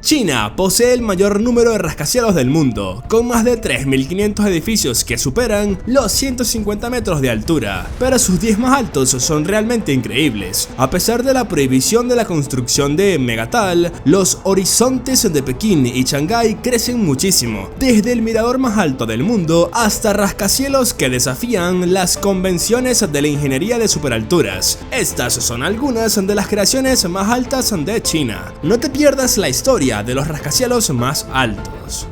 China posee el mayor número de rascacielos del mundo, con más de 3.500 edificios que superan los 150 metros de altura, pero sus 10 más altos son realmente increíbles. A pesar de la prohibición de la construcción de megatal, los horizontes de Pekín y Shanghái crecen muchísimo, desde el mirador más alto del mundo hasta rascacielos que desafían las convenciones de la ingeniería de superalturas. Estas son algunas de las creaciones más altas de China. No te pierdas la historia de los rascacielos más altos.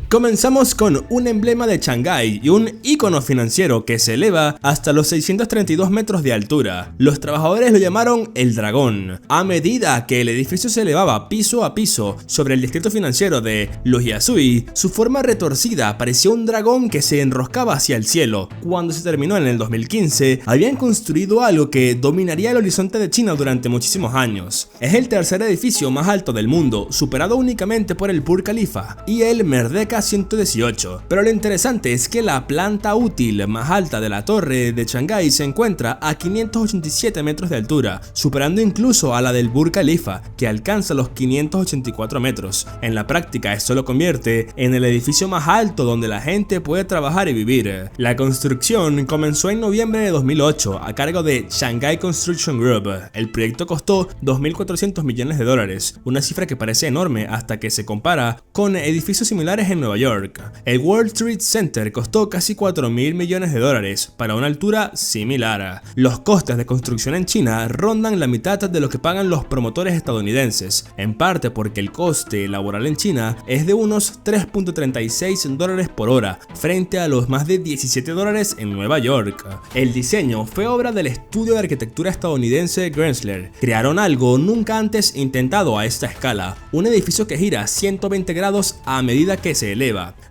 Comenzamos con un emblema de Shanghái y un ícono financiero que se eleva hasta los 632 metros de altura. Los trabajadores lo llamaron el dragón. A medida que el edificio se elevaba piso a piso sobre el distrito financiero de Lujiazui, su forma retorcida parecía un dragón que se enroscaba hacia el cielo. Cuando se terminó en el 2015, habían construido algo que dominaría el horizonte de China durante muchísimos años. Es el tercer edificio más alto del mundo, superado únicamente por el Burj Khalifa y el Merdeka 118, pero lo interesante es que la planta útil más alta de la torre de Shanghái se encuentra a 587 metros de altura, superando incluso a la del Burj Khalifa, que alcanza los 584 metros. En la práctica esto lo convierte en el edificio más alto donde la gente puede trabajar y vivir. La construcción comenzó en noviembre de 2008 a cargo de Shanghai Construction Group. El proyecto costó 2.400 millones de dólares, una cifra que parece enorme hasta que se compara con edificios similares en Nueva York. El World Trade Center costó casi 4.000 millones de dólares para una altura similar. Los costes de construcción en China rondan la mitad de lo que pagan los promotores estadounidenses, en parte porque el coste laboral en China es de unos 3.36 dólares por hora, frente a los más de 17 dólares en Nueva York. El diseño fue obra del estudio de arquitectura estadounidense Gensler. Crearon algo nunca antes intentado a esta escala, un edificio que gira 120 grados a medida que se eleva.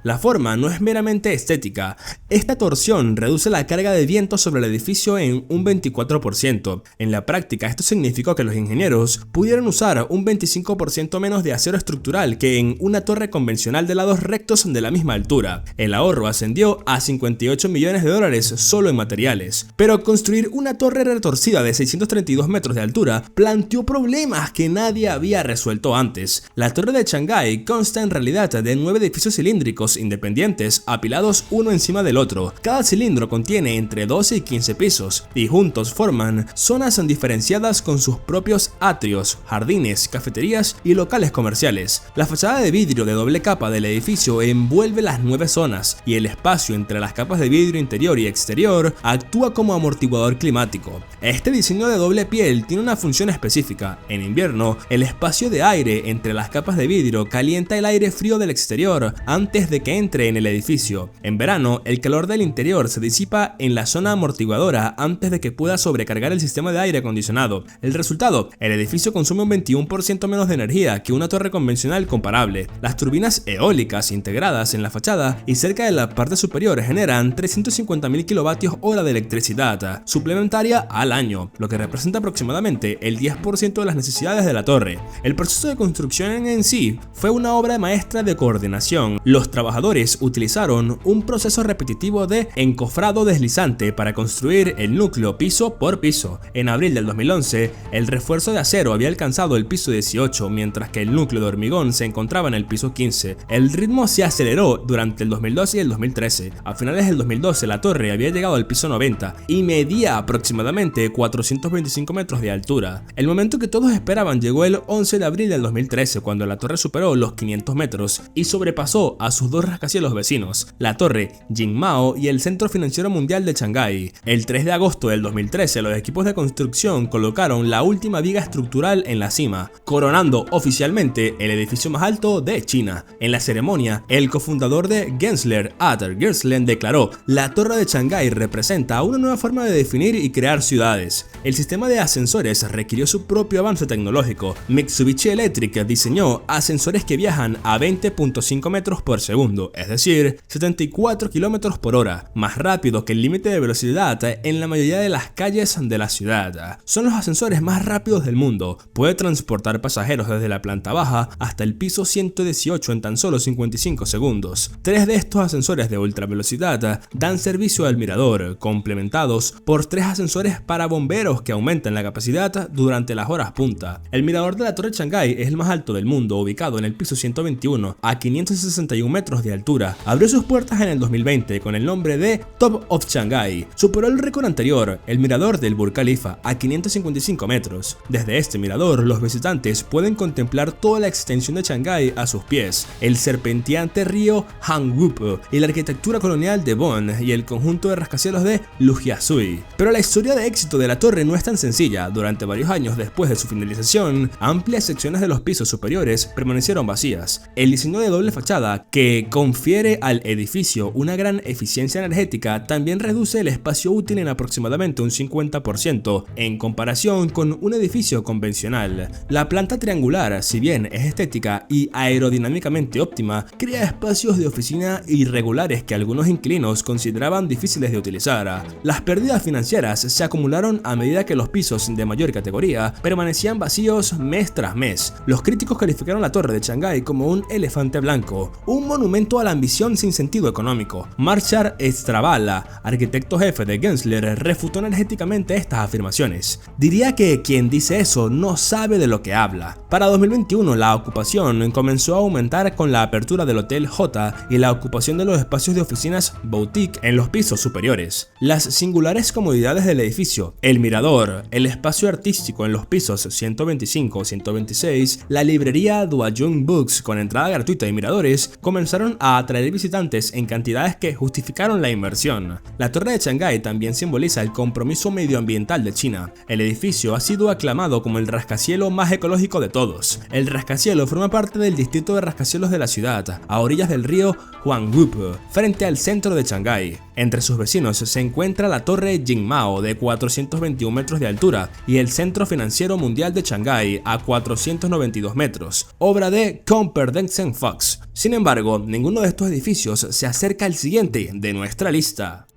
La forma no es meramente estética. Esta torsión reduce la carga de viento sobre el edificio en un 24%. En la práctica, esto significó que los ingenieros pudieron usar un 25% menos de acero estructural que en una torre convencional de lados rectos de la misma altura. El ahorro ascendió a 58 millones de dólares solo en materiales. Pero construir una torre retorcida de 632 metros de altura planteó problemas que nadie había resuelto antes. La torre de Shanghái consta en realidad de 9 edificios cilíndricos independientes apilados uno encima del otro. Cada cilindro contiene entre 12 y 15 pisos y juntos forman zonas diferenciadas con sus propios atrios, jardines, cafeterías y locales comerciales. La fachada de vidrio de doble capa del edificio envuelve las 9 zonas y el espacio entre las capas de vidrio interior y exterior actúa como amortiguador climático. Este diseño de doble piel tiene una función específica. En invierno, el espacio de aire entre las capas de vidrio calienta el aire frío del exterior antes de que entre en el edificio. En verano, el calor del interior se disipa en la zona amortiguadora antes de que pueda sobrecargar el sistema de aire acondicionado. El resultado, el edificio consume un 21% menos de energía que una torre convencional comparable. Las turbinas eólicas integradas en la fachada y cerca de la parte superior generan 350.000 kWh de electricidad suplementaria al año, lo que representa aproximadamente el 10% de las necesidades de la torre. El proceso de construcción en sí fue una obra maestra de coordinación. Los trabajadores utilizaron un proceso repetitivo de encofrado deslizante para construir el núcleo piso por piso. En abril del 2011, el refuerzo de acero había alcanzado el piso 18, mientras que el núcleo de hormigón se encontraba en el piso 15. El ritmo se aceleró durante el 2012 y el 2013. A finales del 2012, la torre había llegado al piso 90 y medía aproximadamente 425 metros de altura. El momento que todos esperaban llegó el 11 de abril del 2013, cuando la torre superó los 500 metros y sobrepasó a sus dos rascacielos vecinos, la torre Jingmao y el Centro Financiero Mundial de Shanghái. El 3 de agosto del 2013, los equipos de construcción colocaron la última viga estructural en la cima, coronando oficialmente el edificio más alto de China. En la ceremonia, el cofundador de Gensler, Arthur Gerslen, declaró: "La torre de Shanghái representa una nueva forma de definir y crear ciudades". El sistema de ascensores requirió su propio avance tecnológico. Mitsubishi Electric diseñó ascensores que viajan a 20.5 metros metros por segundo, es decir, 74 kilómetros por hora, más rápido que el límite de velocidad en la mayoría de las calles de la ciudad. Son los ascensores más rápidos del mundo, puede transportar pasajeros desde la planta baja hasta el piso 118 en tan solo 55 segundos. 3 de estos ascensores de ultra velocidad dan servicio al mirador, complementados por 3 ascensores para bomberos que aumentan la capacidad durante las horas punta. El mirador de la Torre Shanghái es el más alto del mundo, ubicado en el piso 121 a 561 metros de altura. Abrió sus puertas en el 2020 con el nombre de Top of Shanghai. Superó el récord anterior, el mirador del Burj Khalifa, a 555 metros. Desde este mirador, los visitantes pueden contemplar toda la extensión de Shanghái a sus pies, el serpenteante río Hanggup y la arquitectura colonial de Bonn y el conjunto de rascacielos de Lujiazui. Pero la historia de éxito de la torre no es tan sencilla. Durante varios años después de su finalización, amplias secciones de los pisos superiores permanecieron vacías. El diseño de doble fachada, que confiere al edificio una gran eficiencia energética, también reduce el espacio útil en aproximadamente un 50% en comparación con un edificio convencional. La planta triangular, si bien es estética y aerodinámicamente óptima, crea espacios de oficina irregulares que algunos inquilinos consideraban difíciles de utilizar. Las pérdidas financieras se acumularon a medida que los pisos de mayor categoría permanecían vacíos mes tras mes. Los críticos calificaron la torre de Shanghái como un elefante blanco, un monumento a la ambición sin sentido económico. Marshall Stravala, arquitecto jefe de Gensler, refutó energéticamente estas afirmaciones. Diría que quien dice eso no sabe de lo que habla. Para 2021, la ocupación comenzó a aumentar con la apertura del Hotel J y la ocupación de los espacios de oficinas boutique en los pisos superiores. Las singulares comodidades del edificio, el mirador, el espacio artístico en los pisos 125 126, la librería Duajun Books con entrada gratuita y miradores comenzaron a atraer visitantes en cantidades que justificaron la inversión. La torre de Shanghái también simboliza el compromiso medioambiental de China. El edificio ha sido aclamado como el rascacielos más ecológico de todos. El rascacielos forma parte del distrito de rascacielos de la ciudad, a orillas del río Huanggup, frente al centro de Shanghái. Entre sus vecinos se encuentra la torre Jingmao de 421 metros de altura y el Centro Financiero Mundial de Shanghái a 492 metros, obra de Comperdexen Fox. Sin embargo, ninguno de estos edificios se acerca al siguiente de nuestra lista.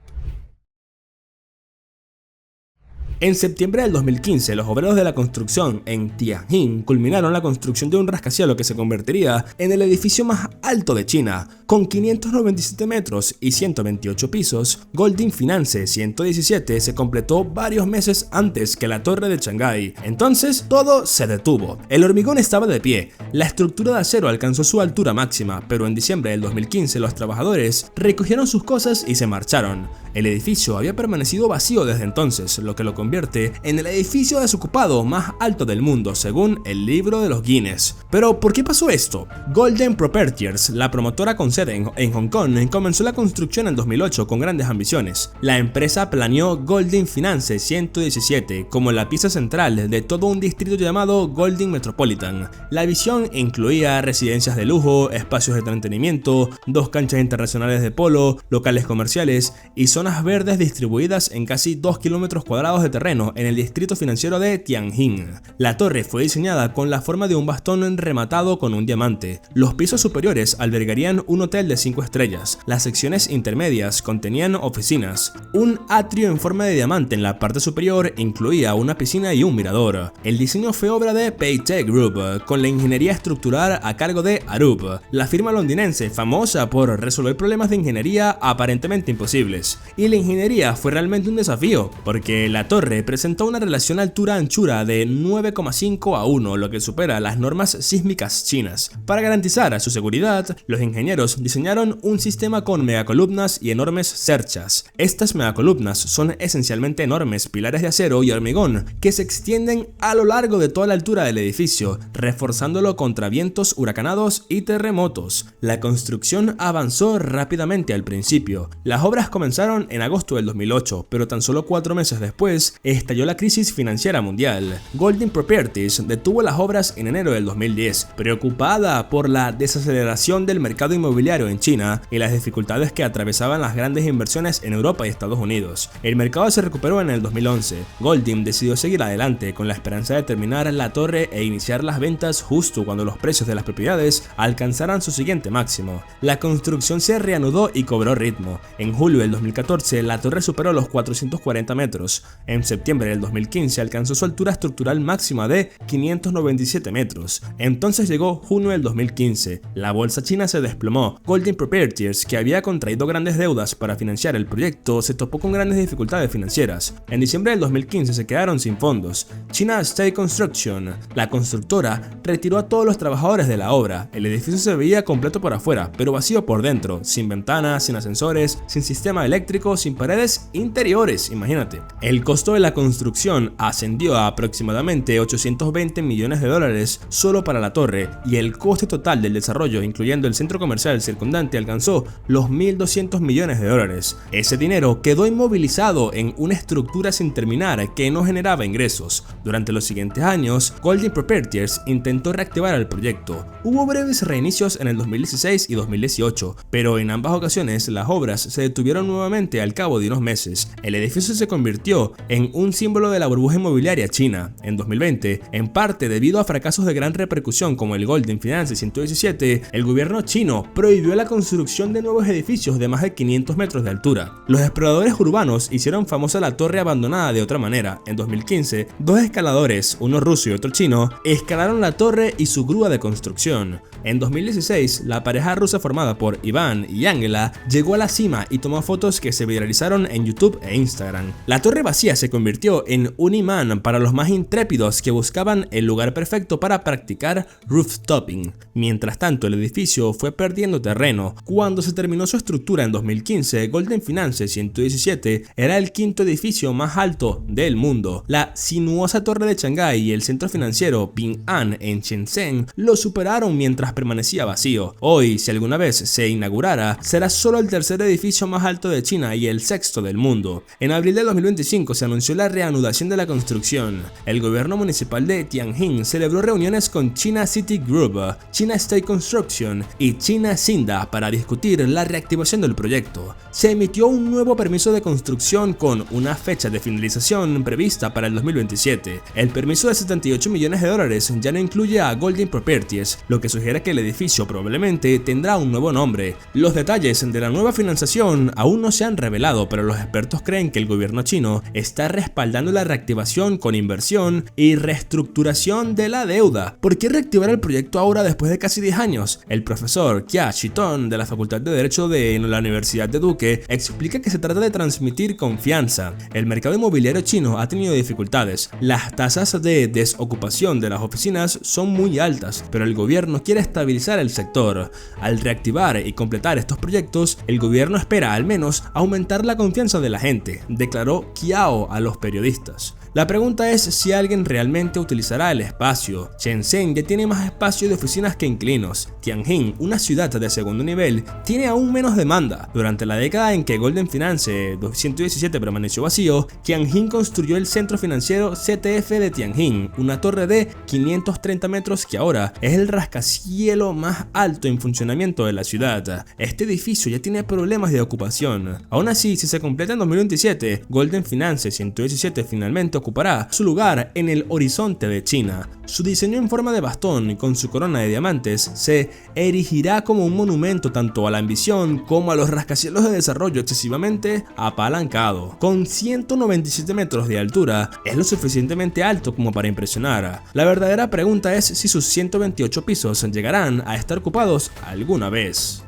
En septiembre del 2015, los obreros de la construcción en Tianjin culminaron la construcción de un rascacielos que se convertiría en el edificio más alto de China. Con 597 metros y 128 pisos, Goldin Finance 117 se completó varios meses antes que la torre de Shanghái. Entonces, todo se detuvo. El hormigón estaba de pie, la estructura de acero alcanzó su altura máxima, pero en diciembre del 2015 los trabajadores recogieron sus cosas y se marcharon. El edificio había permanecido vacío desde entonces, lo que lo convierte en el edificio desocupado más alto del mundo, según el libro de los Guinness. Pero, ¿por qué pasó esto? Golden Properties, la promotora con sede en Hong Kong, comenzó la construcción en 2008 con grandes ambiciones. La empresa planeó Goldin Finance 117 como la pieza central de todo un distrito llamado Goldin Metropolitan. La visión incluía residencias de lujo, espacios de entretenimiento, 2 canchas internacionales de polo, locales comerciales y zonas verdes distribuidas en casi 2 kilómetros cuadrados de terreno en el distrito financiero de Tianjin. La torre fue diseñada con la forma de un bastón rematado con un diamante. Los pisos superiores albergarían un hotel de 5 estrellas. Las secciones intermedias contenían oficinas. Un atrio en forma de diamante en la parte superior incluía una piscina y un mirador. El diseño fue obra de Paytech Group, con la ingeniería estructural a cargo de Arup, la firma londinense famosa por resolver problemas de ingeniería aparentemente imposibles. Y la ingeniería fue realmente un desafío, porque la torre presentó una relación altura-anchura de 9,5 a 1, lo que supera las normas sísmicas chinas. Para garantizar su seguridad, los ingenieros diseñaron un sistema con megacolumnas y enormes cerchas. Estas megacolumnas son esencialmente enormes pilares de acero y hormigón que se extienden a lo largo de toda la altura del edificio, reforzándolo contra vientos huracanados y terremotos. La construcción avanzó rápidamente al principio. Las obras comenzaron en agosto del 2008, pero tan solo 4 meses después 2010 estalló la crisis financiera mundial. Goldin Properties detuvo las obras en enero del 2010, preocupada por la desaceleración del mercado inmobiliario en China y las dificultades que atravesaban las grandes inversiones en Europa y Estados Unidos. El mercado se recuperó en el 2011. Goldin decidió seguir adelante con la esperanza de terminar la torre e iniciar las ventas justo cuando los precios de las propiedades alcanzaran su siguiente máximo. La construcción se reanudó y cobró ritmo. En julio del 2014 la torre superó los 440 metros. En septiembre del 2015 alcanzó su altura estructural máxima de 597 metros. Entonces llegó junio del 2015. La bolsa china se desplomó. Goldin Properties, que había contraído grandes deudas para financiar el proyecto, se topó con grandes dificultades financieras. En diciembre del 2015 se quedaron sin fondos. China State Construction, la constructora, retiró a todos los trabajadores de la obra. El edificio se veía completo por afuera, pero vacío por dentro, sin ventanas, sin ascensores, sin sistema eléctrico, sin paredes interiores, imagínate. El costo de la construcción ascendió a aproximadamente 820 millones de dólares solo para la torre, y el coste total del desarrollo, incluyendo el centro comercial circundante, alcanzó los 1.200 millones de dólares. Ese dinero quedó inmovilizado en una estructura sin terminar que no generaba ingresos. Durante los siguientes años, Goldin Properties intentó reactivar el proyecto. Hubo breves reinicios en el 2016 y 2018, pero en ambas ocasiones las obras se detuvieron nuevamente al cabo de unos meses. El edificio se convirtió en un símbolo de la burbuja inmobiliaria china. En 2020, en parte debido a fracasos de gran repercusión como el Goldin Finance 117, el gobierno chino prohibió la construcción de nuevos edificios de más de 500 metros de altura. Los exploradores urbanos hicieron famosa la torre abandonada de otra manera. En 2015, dos escaladores, uno ruso y otro chino, escalaron la torre y su grúa de construcción. En 2016, la pareja rusa formada por Iván y Angela llegó a la cima y tomó fotos que se viralizaron en YouTube e Instagram. La torre vacía se convirtió en un imán para los más intrépidos que buscaban el lugar perfecto para practicar rooftopping. Mientras tanto, el edificio fue perdiendo terreno. Cuando se terminó su estructura en 2015, Goldin Finance 117 era el quinto edificio más alto del mundo. La sinuosa torre de Shanghái y el centro financiero Ping An en Shenzhen lo superaron mientras permanecía vacío. Hoy, si alguna vez se inaugurara, será solo el tercer edificio más alto de China y el sexto del mundo. En abril de 2025 se anunció la reanudación de la construcción. El gobierno municipal de Tianjin celebró reuniones con China City Group, China State Construction y China Cinda para discutir la reactivación del proyecto. Se emitió un nuevo permiso de construcción con una fecha de finalización prevista para el 2027. El permiso de 78 millones de dólares ya no incluye a Goldin Properties, lo que sugiere que el edificio probablemente tendrá un nuevo nombre. Los detalles de la nueva financiación aún no se han revelado, pero los expertos creen que el gobierno chino está respaldando la reactivación con inversión y reestructuración de la deuda. ¿Por qué reactivar el proyecto ahora después de casi 10 años? El profesor Jia Shitong de la Facultad de Derecho de la Universidad de Duke explica que se trata de transmitir confianza. El mercado inmobiliario chino ha tenido dificultades. Las tasas de desocupación de las oficinas son muy altas, pero el gobierno quiere estabilizar el sector. Al reactivar y completar estos proyectos, el gobierno espera al menos aumentar la confianza de la gente, declaró Qiao a los periodistas. La pregunta es si alguien realmente utilizará el espacio. Shenzhen ya tiene más espacio de oficinas que inquilinos. Tianjin, una ciudad de segundo nivel, tiene aún menos demanda. Durante la década en que Goldin Finance 117 permaneció vacío, Tianjin construyó el centro financiero CTF de Tianjin, una torre de 530 metros que ahora es el rascacielos más alto en funcionamiento de la ciudad. Este edificio ya tiene problemas de ocupación. Aún así, si se completa en 2027, Goldin Finance 117 finalmente ocupará su lugar en el horizonte de China. Su diseño en forma de bastón y con su corona de diamantes se erigirá como un monumento tanto a la ambición como a los rascacielos de desarrollo excesivamente apalancado. Con 197 metros de altura, es lo suficientemente alto como para impresionar. La verdadera pregunta es si sus 128 pisos llegarán a estar ocupados alguna vez.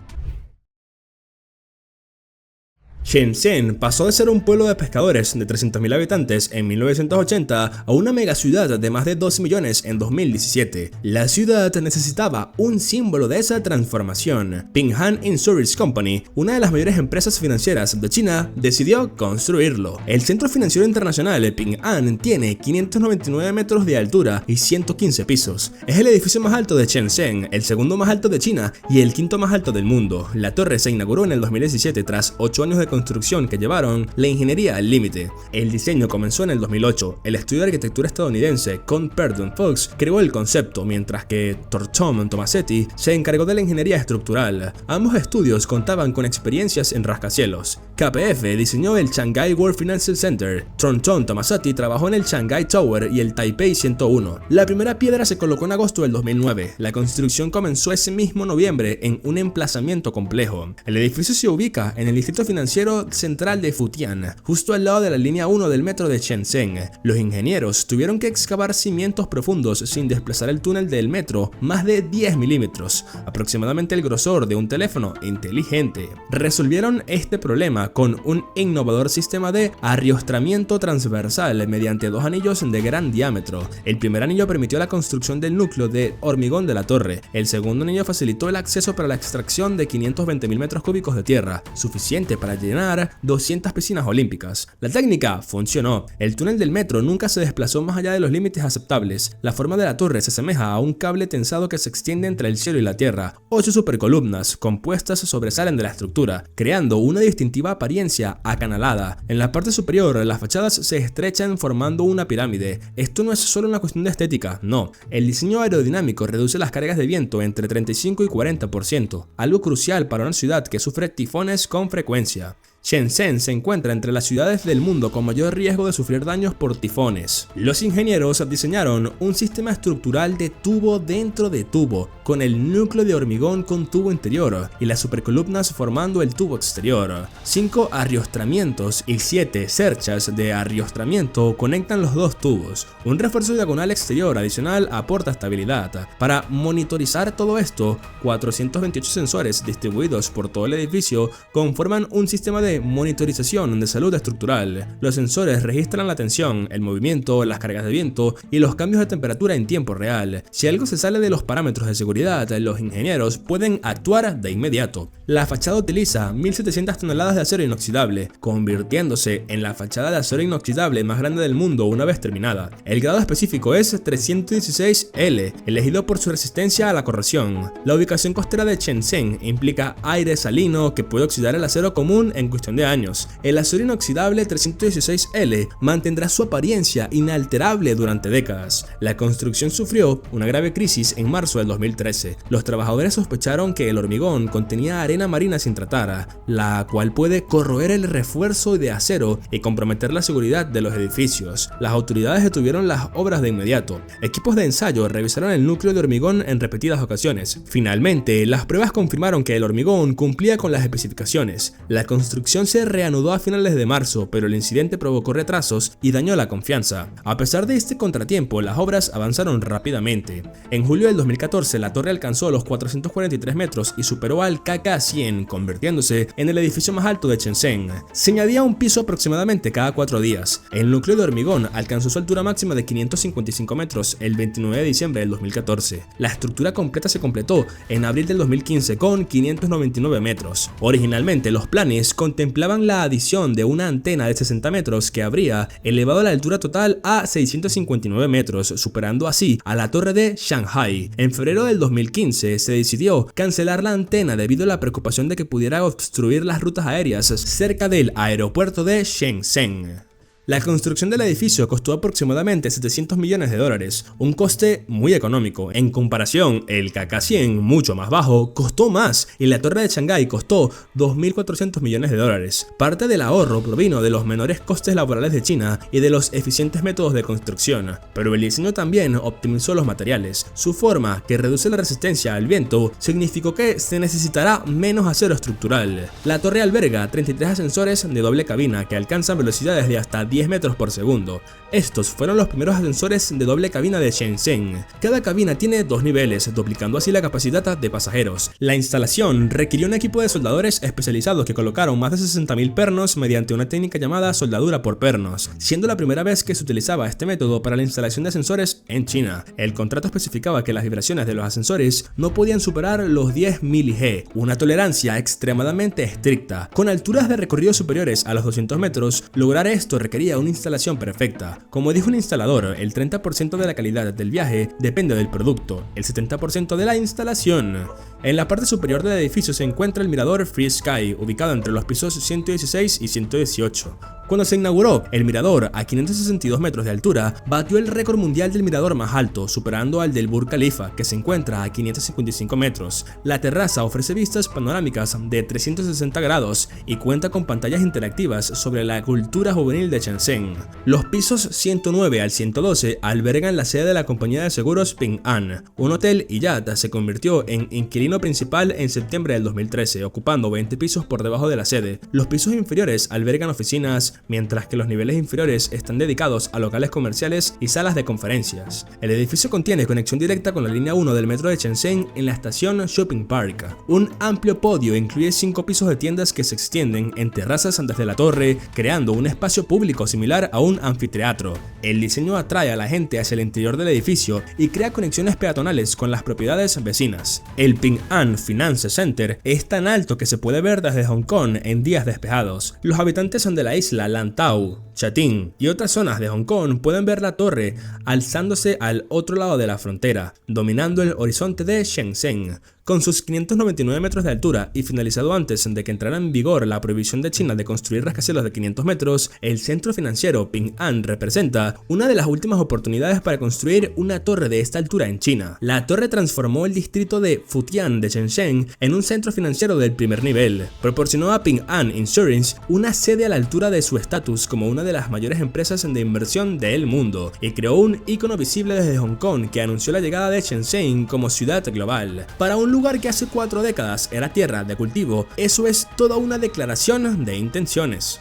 Shenzhen pasó de ser un pueblo de pescadores de 300.000 habitantes en 1980 a una megaciudad de más de 12 millones en 2017. La ciudad necesitaba un símbolo de esa transformación. Ping An Insurance Company, una de las mayores empresas financieras de China, decidió construirlo. El Centro Financiero Internacional Ping An tiene 599 metros de altura y 115 pisos. Es el edificio más alto de Shenzhen, el segundo más alto de China y el quinto más alto del mundo. La torre se inauguró en el 2017 tras 8 años de construcción que llevaron la ingeniería al límite. El diseño comenzó en el 2008. El estudio de arquitectura estadounidense Kohn Perdue Fox creó el concepto, mientras que Thornton Tomasetti se encargó de la ingeniería estructural. Ambos estudios contaban con experiencias en rascacielos. KPF diseñó el Shanghai World Financial Center. Thornton Tomasetti trabajó en el Shanghai Tower y el Taipei 101. La primera piedra se colocó en agosto del 2009. La construcción comenzó ese mismo noviembre en un emplazamiento complejo. El edificio se ubica en el distrito financiero central de Futian, justo al lado de la línea 1 del metro de Shenzhen. Los ingenieros tuvieron que excavar cimientos profundos sin desplazar el túnel del metro más de 10 milímetros, aproximadamente el grosor de un teléfono inteligente. Resolvieron este problema con un innovador sistema de arriostramiento transversal mediante dos anillos de gran diámetro. El primer anillo permitió la construcción del núcleo de hormigón de la torre. El segundo anillo facilitó el acceso para la extracción de 520.000 metros cúbicos de tierra, suficiente para llenar 200 piscinas olímpicas. La técnica funcionó. El túnel del metro nunca se desplazó más allá de los límites aceptables. La forma de la torre se asemeja a un cable tensado que se extiende entre el cielo y la tierra. 8 supercolumnas compuestas sobresalen de la estructura, creando una distintiva apariencia acanalada. En la parte superior, las fachadas se estrechan formando una pirámide. Esto no es solo una cuestión de estética, no. El diseño aerodinámico reduce las cargas de viento entre 35 y 40%, algo crucial para una ciudad que sufre tifones con frecuencia. Shenzhen se encuentra entre las ciudades del mundo con mayor riesgo de sufrir daños por tifones. Los ingenieros diseñaron un sistema estructural de tubo dentro de tubo, con el núcleo de hormigón con tubo interior y las supercolumnas formando el tubo exterior. 5 arriostramientos y 7 cerchas de arriostramiento conectan los dos tubos. Un refuerzo diagonal exterior adicional aporta estabilidad. Para monitorizar todo esto, 428 sensores distribuidos por todo el edificio conforman un sistema de monitorización de salud estructural. Los sensores registran la tensión, el movimiento, las cargas de viento y los cambios de temperatura en tiempo real. Si algo se sale de los parámetros de seguridad, los ingenieros pueden actuar de inmediato. La fachada utiliza 1.700 toneladas de acero inoxidable, convirtiéndose en la fachada de acero inoxidable más grande del mundo una vez terminada. El grado específico es 316L, elegido por su resistencia a la corrosión. La ubicación costera de Shenzhen implica aire salino que puede oxidar el acero común en cuestión de años. El acero inoxidable 316L mantendrá su apariencia inalterable durante décadas. La construcción sufrió una grave crisis en marzo del 2013. Los trabajadores sospecharon que el hormigón contenía arena marina sin tratar, la cual puede corroer el refuerzo de acero y comprometer la seguridad de los edificios. Las autoridades detuvieron las obras de inmediato. Equipos de ensayo revisaron el núcleo de hormigón en repetidas ocasiones. Finalmente, las pruebas confirmaron que el hormigón cumplía con las especificaciones. La construcción se reanudó a finales de marzo, pero el incidente provocó retrasos y dañó la confianza. A pesar de este contratiempo, las obras avanzaron rápidamente. En julio del 2014, la torre alcanzó los 443 metros y superó al KK100, convirtiéndose en el edificio más alto de Shenzhen. Se añadía un piso aproximadamente cada 4 días. El núcleo de hormigón alcanzó su altura máxima de 555 metros el 29 de diciembre del 2014. La estructura completa se completó en abril del 2015 con 599 metros. Originalmente, los planes contemplaban la adición de una antena de 60 metros que habría elevado la altura total a 659 metros, superando así a la torre de Shanghai. En febrero del 2015 se decidió cancelar la antena debido a la preocupación de que pudiera obstruir las rutas aéreas cerca del aeropuerto de Shenzhen. La construcción del edificio costó aproximadamente $700 millones, un coste muy económico. En comparación, el KK100, mucho más bajo, costó más y la torre de Shanghái costó $2.400 millones. Parte del ahorro provino de los menores costes laborales de China y de los eficientes métodos de construcción, pero el diseño también optimizó los materiales. Su forma, que reduce la resistencia al viento, significó que se necesitará menos acero estructural. La torre alberga 33 ascensores de doble cabina que alcanzan velocidades de hasta 10 metros por segundo. Estos fueron los primeros ascensores de doble cabina de Shenzhen. Cada cabina tiene 2 niveles, duplicando así la capacidad de pasajeros. La instalación requirió un equipo de soldadores especializados que colocaron más de 60.000 pernos mediante una técnica llamada soldadura por pernos, siendo la primera vez que se utilizaba este método para la instalación de ascensores en China. El contrato especificaba que las vibraciones de los ascensores no podían superar los 10 mg, una tolerancia extremadamente estricta. Con alturas de recorrido superiores a los 200 metros, lograr esto requería sería una instalación perfecta. Como dijo un instalador, el 30% de la calidad del viaje depende del producto, el 70% de la instalación. En la parte superior del edificio se encuentra el mirador Free Sky, ubicado entre los pisos 116 y 118. Cuando se inauguró, el mirador, a 562 metros de altura, batió el récord mundial del mirador más alto, superando al del Burj Khalifa, que se encuentra a 555 metros. La terraza ofrece vistas panorámicas de 360 grados y cuenta con pantallas interactivas sobre la cultura juvenil de Shenzhen. Los pisos 109 al 112 albergan la sede de la compañía de seguros Ping An. Un hotel y yat se convirtió en inquilino principal en septiembre del 2013, ocupando 20 pisos por debajo de la sede. Los pisos inferiores albergan oficinas, mientras que los niveles inferiores están dedicados a locales comerciales y salas de conferencias. El edificio contiene conexión directa con la línea 1 del metro de Shenzhen en la estación Shopping Park. Un amplio podio incluye 5 pisos de tiendas que se extienden en terrazas desde la torre, creando un espacio público similar a un anfiteatro. El diseño atrae a la gente hacia el interior del edificio y crea conexiones peatonales con las propiedades vecinas. El Ping An Finance Center es tan alto que se puede ver desde Hong Kong en días despejados. Los habitantes de la isla Lantau, Chatín y otras zonas de Hong Kong pueden ver la torre alzándose al otro lado de la frontera, dominando el horizonte de Shenzhen. Con sus 599 metros de altura y finalizado antes de que entrara en vigor la prohibición de China de construir rascacielos de 500 metros, el centro financiero Ping An representa una de las últimas oportunidades para construir una torre de esta altura en China. La torre transformó el distrito de Futian de Shenzhen en un centro financiero del primer nivel. Proporcionó a Ping An Insurance una sede a la altura de su estatus como una de las mayores empresas de inversión del mundo y creó un icono visible desde Hong Kong que anunció la llegada de Shenzhen como ciudad global. Para un lugar que hace 4 décadas era tierra de cultivo, eso es toda una declaración de intenciones.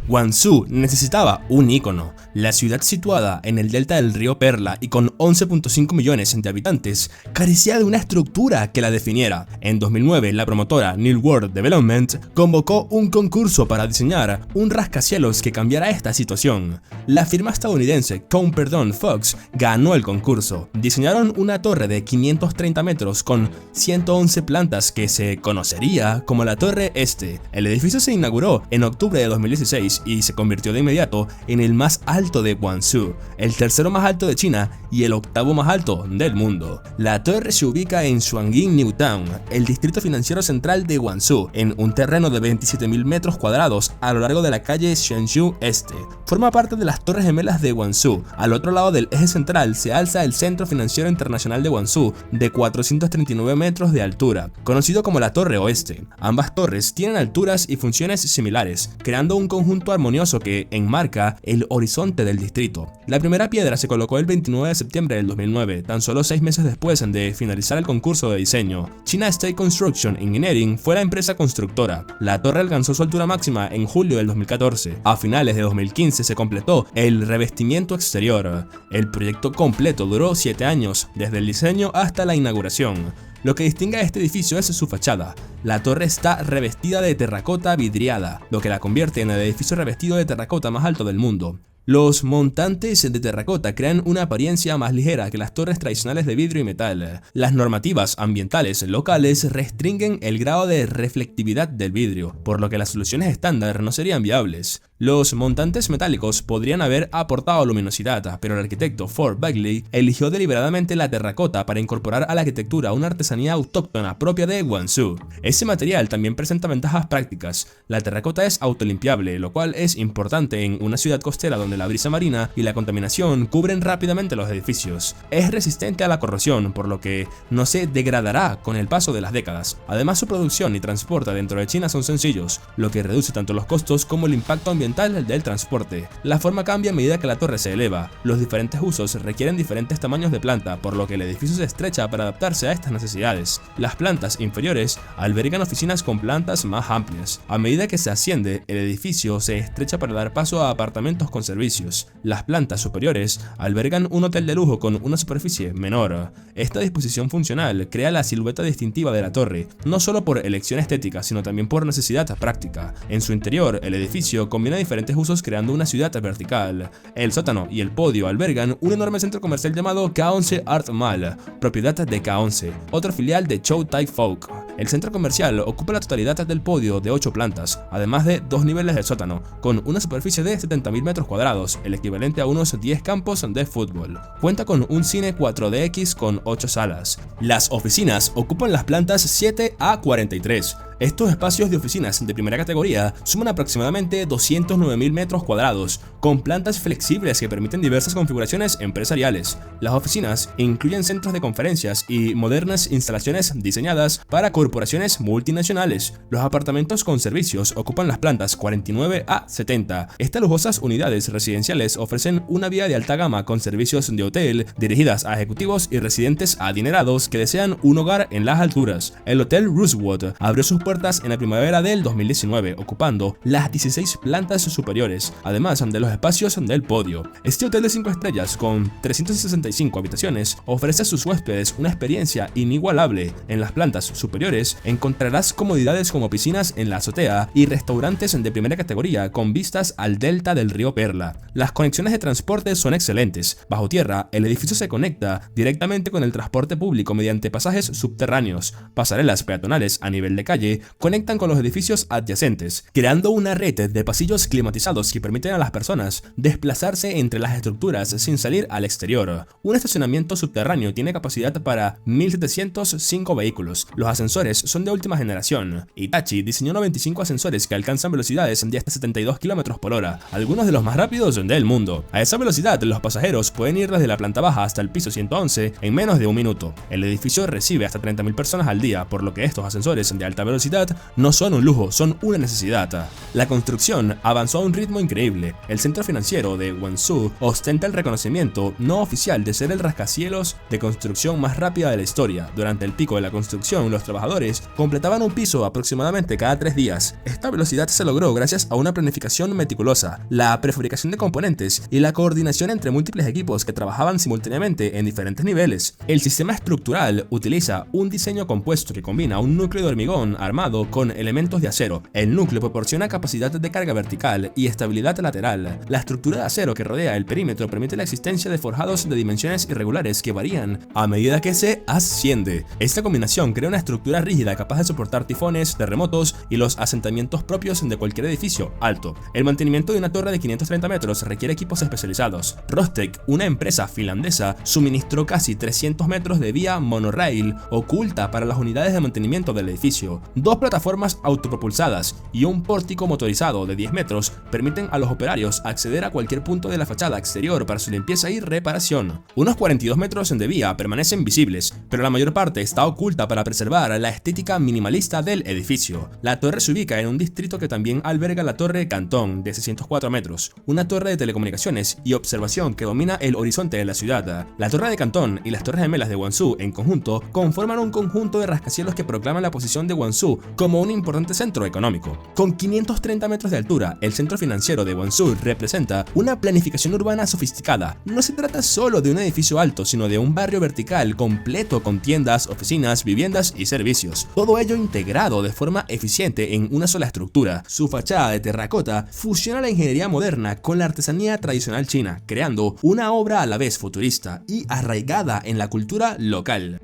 Guangzhou necesitaba un ícono. La ciudad situada en el delta del río Perla y con 11.5 millones de habitantes carecía de una estructura que la definiera. En 2009, la promotora New World Development convocó un concurso para diseñar un rascacielos que cambiara esta situación. La firma estadounidense Counterdon Fox ganó el concurso. Diseñaron una torre de 530 metros con 111 plantas que se conocería como la Torre Este. El edificio se inauguró en octubre de 2016 y se convirtió de inmediato en el más alto de Guangzhou, el tercero más alto de China y el octavo más alto del mundo. La torre se ubica en Shuangyin New Town, el distrito financiero central de Guangzhou, en un terreno de 27.000 metros cuadrados a lo largo de la calle Shenzhou Este. Forma parte de las Torres Gemelas de Guangzhou. Al otro lado del eje central se alza el Centro Financiero Internacional de Guangzhou, de 439 metros de altura, conocido como la Torre Oeste. Ambas torres tienen alturas y funciones similares, creando un conjunto armonioso que enmarca el horizonte del distrito. La primera piedra se colocó el 29 de septiembre del 2009, tan solo 6 meses después de finalizar el concurso de diseño. China State Construction Engineering fue la empresa constructora. La torre alcanzó su altura máxima en julio del 2014. A finales de 2015 se completó el revestimiento exterior. El proyecto completo duró 7 años, desde el diseño hasta la inauguración. Lo que distingue a este edificio es su fachada. La torre está revestida de terracota vidriada, lo que la convierte en el edificio revestido de terracota más alto del mundo. Los montantes de terracota crean una apariencia más ligera que las torres tradicionales de vidrio y metal. Las normativas ambientales locales restringen el grado de reflectividad del vidrio, por lo que las soluciones estándar no serían viables. Los montantes metálicos podrían haber aportado luminosidad, pero el arquitecto Ford Bagley eligió deliberadamente la terracota para incorporar a la arquitectura una artesanía autóctona propia de Guangzhou. Ese material también presenta ventajas prácticas. La terracota es autolimpiable, lo cual es importante en una ciudad costera donde la brisa marina y la contaminación cubren rápidamente los edificios. Es resistente a la corrosión, por lo que no se degradará con el paso de las décadas. Además, su producción y transporte dentro de China son sencillos, lo que reduce tanto los costos como el impacto ambiental del transporte. La forma cambia a medida que la torre se eleva. Los diferentes usos requieren diferentes tamaños de planta, por lo que el edificio se estrecha para adaptarse a estas necesidades. Las plantas inferiores albergan oficinas con plantas más amplias. A medida que se asciende, el edificio se estrecha para dar paso a apartamentos con servicios. Las plantas superiores albergan un hotel de lujo con una superficie menor. Esta disposición funcional crea la silueta distintiva de la torre, no solo por elección estética, sino también por necesidad práctica. En su interior, el edificio combina diferentes usos creando una ciudad vertical. El sótano y el podio albergan un enorme centro comercial llamado K11 Art Mall, propiedad de K11, otra filial de Chow Tai Fook. El centro comercial ocupa la totalidad del podio de 8 plantas, además de 2 niveles de sótano, con una superficie de 70.000 metros cuadrados, el equivalente a unos 10 campos de fútbol. Cuenta con un cine 4DX con 8 salas. Las oficinas ocupan las plantas 7 a 43. Estos espacios de oficinas de primera categoría suman aproximadamente 209.000 metros cuadrados, con plantas flexibles que permiten diversas configuraciones empresariales. Las oficinas incluyen centros de conferencias y modernas instalaciones diseñadas para corporaciones multinacionales. Los apartamentos con servicios ocupan las plantas 49 a 70. Estas lujosas unidades residenciales ofrecen una vía de alta gama con servicios de hotel dirigidas a ejecutivos y residentes adinerados que desean un hogar en las alturas. El Hotel Rosewood abrió sus puertas en la primavera del 2019, ocupando las 16 plantas superiores, además de los espacios del podio. Este hotel de 5 estrellas con 365 habitaciones ofrece a sus huéspedes una experiencia inigualable. En las plantas superiores encontrarás comodidades como piscinas en la azotea y restaurantes de primera categoría con vistas al delta del río Perla. Las conexiones de transporte son excelentes. Bajo tierra, el edificio se conecta directamente con el transporte público mediante pasajes subterráneos. Pasarelas peatonales a nivel de calle conectan con los edificios adyacentes, creando una red de pasillos climatizados que permiten a las personas desplazarse entre las estructuras sin salir al exterior. Un estacionamiento subterráneo tiene capacidad para 1.705 vehículos. Los ascensores son de última generación. Hitachi diseñó 95 ascensores que alcanzan velocidades de hasta 72 km por hora, algunos de los más rápidos del mundo. A esa velocidad, los pasajeros pueden ir desde la planta baja hasta el piso 111 en menos de un minuto. El edificio recibe hasta 30.000 personas al día, por lo que estos ascensores de alta velocidad no son un lujo, son una necesidad. La construcción avanzó a un ritmo increíble. El centro financiero de Guangzhou ostenta el reconocimiento no oficial de ser el rascacielos de construcción más rápida de la historia. Durante el pico de la construcción, los trabajadores completaban un piso aproximadamente cada 3 días. Esta velocidad se logró gracias a una planificación meticulosa, la prefabricación de componentes y la coordinación entre múltiples equipos que trabajaban simultáneamente en diferentes niveles. El sistema estructural utiliza un diseño compuesto que combina un núcleo de hormigón armado con elementos de acero. El núcleo proporciona capacidad de carga vertical y estabilidad lateral. La estructura de acero que rodea el perímetro permite la existencia de forjados de dimensiones irregulares que varían a medida que se asciende. Esta combinación crea una estructura rígida capaz de soportar tifones, terremotos y los asentamientos propios de cualquier edificio alto. El mantenimiento de una torre de 530 metros requiere equipos especializados. Rostec, una empresa finlandesa, suministró casi 300 metros de vía monorail oculta para las unidades de mantenimiento del edificio. 2 plataformas autopropulsadas y un pórtico motorizado de 10 metros permiten a los operarios acceder a cualquier punto de la fachada exterior para su limpieza y reparación. Unos 42 metros de vía permanecen visibles, pero la mayor parte está oculta para preservar la estética minimalista del edificio. La torre se ubica en un distrito que también alberga la Torre Cantón de 604 metros, una torre de telecomunicaciones y observación que domina el horizonte de la ciudad. La Torre de Cantón y las Torres Gemelas de Guangzhou en conjunto conforman un conjunto de rascacielos que proclaman la posición de Guangzhou como un importante centro económico. Con 530 metros de altura, el centro financiero de Guangzhou representa una planificación urbana sofisticada. No se trata solo de un edificio alto, sino de un barrio vertical completo con tiendas, oficinas, viviendas y servicios. Todo ello integrado de forma eficiente en una sola estructura. Su fachada de terracota fusiona la ingeniería moderna con la artesanía tradicional china, creando una obra a la vez futurista y arraigada en la cultura local.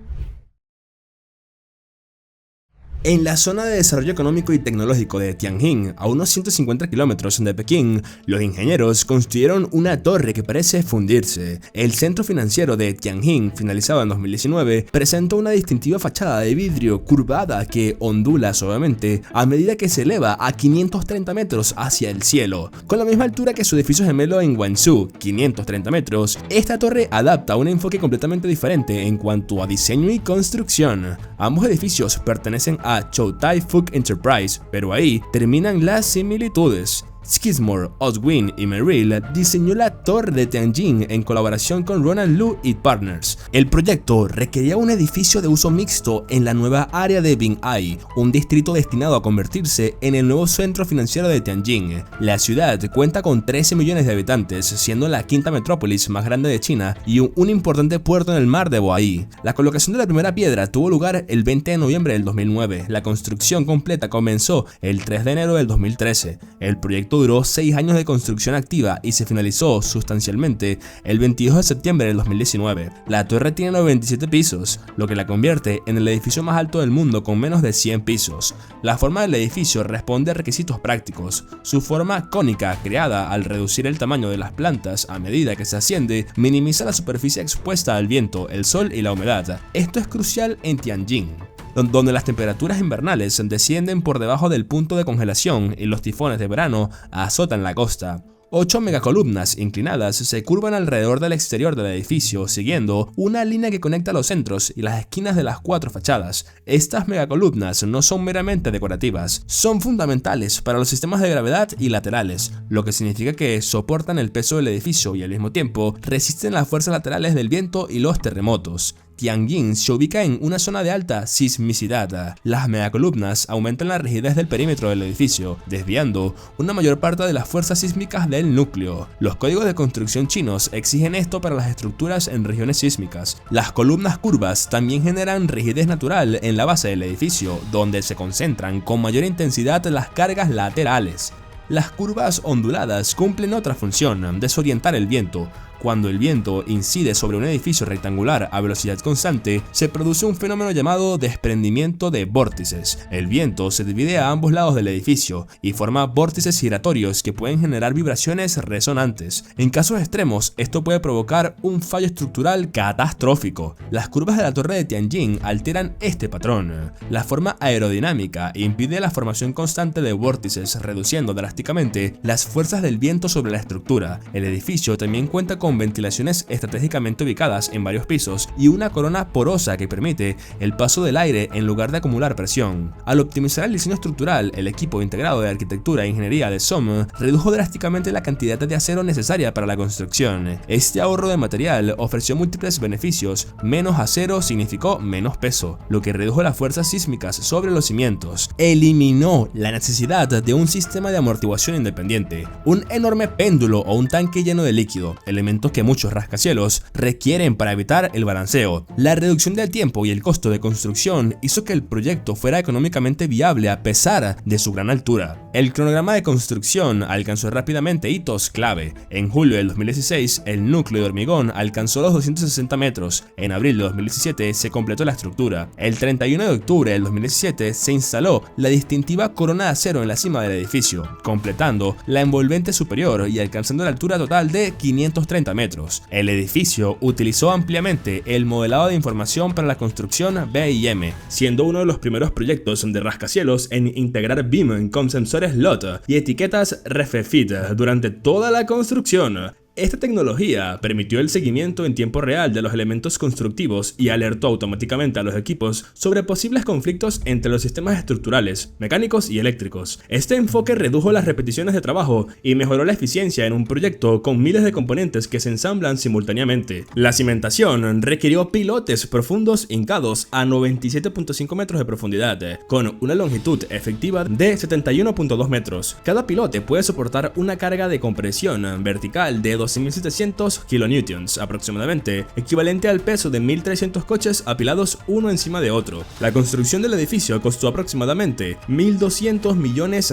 En la zona de desarrollo económico y tecnológico de Tianjin, a unos 150 kilómetros de Pekín, los ingenieros construyeron una torre que parece fundirse. El centro financiero de Tianjin, finalizado en 2019, presenta una distintiva fachada de vidrio curvada que ondula suavemente a medida que se eleva a 530 metros hacia el cielo. Con la misma altura que su edificio gemelo en Guangzhou, 530 metros, esta torre adapta un enfoque completamente diferente en cuanto a diseño y construcción. Ambos edificios pertenecen a Chow Tai Fook Enterprise, pero ahí terminan las similitudes. Skidmore, Oswin y Merrill diseñó la Torre de Tianjin en colaboración con Ronald Lu y Partners. El proyecto requería un edificio de uso mixto en la nueva área de Binhai, un distrito destinado a convertirse en el nuevo centro financiero de Tianjin. La ciudad cuenta con 13 millones de habitantes, siendo la quinta metrópolis más grande de China y un importante puerto en el mar de Bohai. La colocación de la primera piedra tuvo lugar el 20 de noviembre del 2009. La construcción completa comenzó el 3 de enero del 2013. El proyecto proyecto duró 6 años de construcción activa y se finalizó sustancialmente el 22 de septiembre del 2019. La torre tiene 97 pisos, lo que la convierte en el edificio más alto del mundo con menos de 100 pisos. La forma del edificio responde a requisitos prácticos. Su forma cónica, creada al reducir el tamaño de las plantas a medida que se asciende, minimiza la superficie expuesta al viento, el sol y la humedad. Esto es crucial en Tianjin, donde las temperaturas invernales descienden por debajo del punto de congelación y los tifones de verano azotan la costa. 8 megacolumnas inclinadas se curvan alrededor del exterior del edificio, siguiendo una línea que conecta los centros y las esquinas de las 4 fachadas. Estas megacolumnas no son meramente decorativas, son fundamentales para los sistemas de gravedad y laterales, lo que significa que soportan el peso del edificio y al mismo tiempo resisten las fuerzas laterales del viento y los terremotos. Tianjin se ubica en una zona de alta sismicidad. Las megacolumnas aumentan la rigidez del perímetro del edificio, desviando una mayor parte de las fuerzas sísmicas del núcleo. Los códigos de construcción chinos exigen esto para las estructuras en regiones sísmicas. Las columnas curvas también generan rigidez natural en la base del edificio, donde se concentran con mayor intensidad las cargas laterales. Las curvas onduladas cumplen otra función: desorientar el viento. Cuando el viento incide sobre un edificio rectangular a velocidad constante, se produce un fenómeno llamado desprendimiento de vórtices. El viento se divide a ambos lados del edificio y forma vórtices giratorios que pueden generar vibraciones resonantes. En casos extremos, esto puede provocar un fallo estructural catastrófico. Las curvas de la torre de Tianjin alteran este patrón. La forma aerodinámica impide la formación constante de vórtices, reduciendo drásticamente las fuerzas del viento sobre la estructura. El edificio también cuenta con ventilaciones estratégicamente ubicadas en varios pisos y una corona porosa que permite el paso del aire en lugar de acumular presión. Al optimizar el diseño estructural, el equipo integrado de arquitectura e ingeniería de SOM redujo drásticamente la cantidad de acero necesaria para la construcción. Este ahorro de material ofreció múltiples beneficios. Menos acero significó menos peso, lo que redujo las fuerzas sísmicas sobre los cimientos. Eliminó la necesidad de un sistema de amortiguación independiente, un enorme péndulo o un tanque lleno de líquido, elementos que muchos rascacielos requieren para evitar el balanceo. La reducción del tiempo y el costo de construcción hizo que el proyecto fuera económicamente viable a pesar de su gran altura. El cronograma de construcción alcanzó rápidamente hitos clave. En julio del 2016, el núcleo de hormigón alcanzó los 260 metros. En abril de 2017 se completó la estructura. El 31 de octubre del 2017 se instaló la distintiva corona de acero en la cima del edificio, completando la envolvente superior y alcanzando la altura total de 530 metros. El edificio utilizó ampliamente el modelado de información para la construcción BIM, siendo uno de los primeros proyectos de rascacielos en integrar BIM con sensores LOT y etiquetas RFID durante toda la construcción. Esta tecnología permitió el seguimiento en tiempo real de los elementos constructivos y alertó automáticamente a los equipos sobre posibles conflictos entre los sistemas estructurales, mecánicos y eléctricos. Este enfoque redujo las repeticiones de trabajo y mejoró la eficiencia en un proyecto con miles de componentes que se ensamblan simultáneamente. La cimentación requirió pilotes profundos hincados a 97.5 metros de profundidad, con una longitud efectiva de 71.2 metros. Cada pilote puede soportar una carga de compresión vertical de 12.700 kilonewtons aproximadamente, equivalente al peso de 1.300 coches apilados uno encima de otro. La construcción del edificio costó aproximadamente $1.200 millones,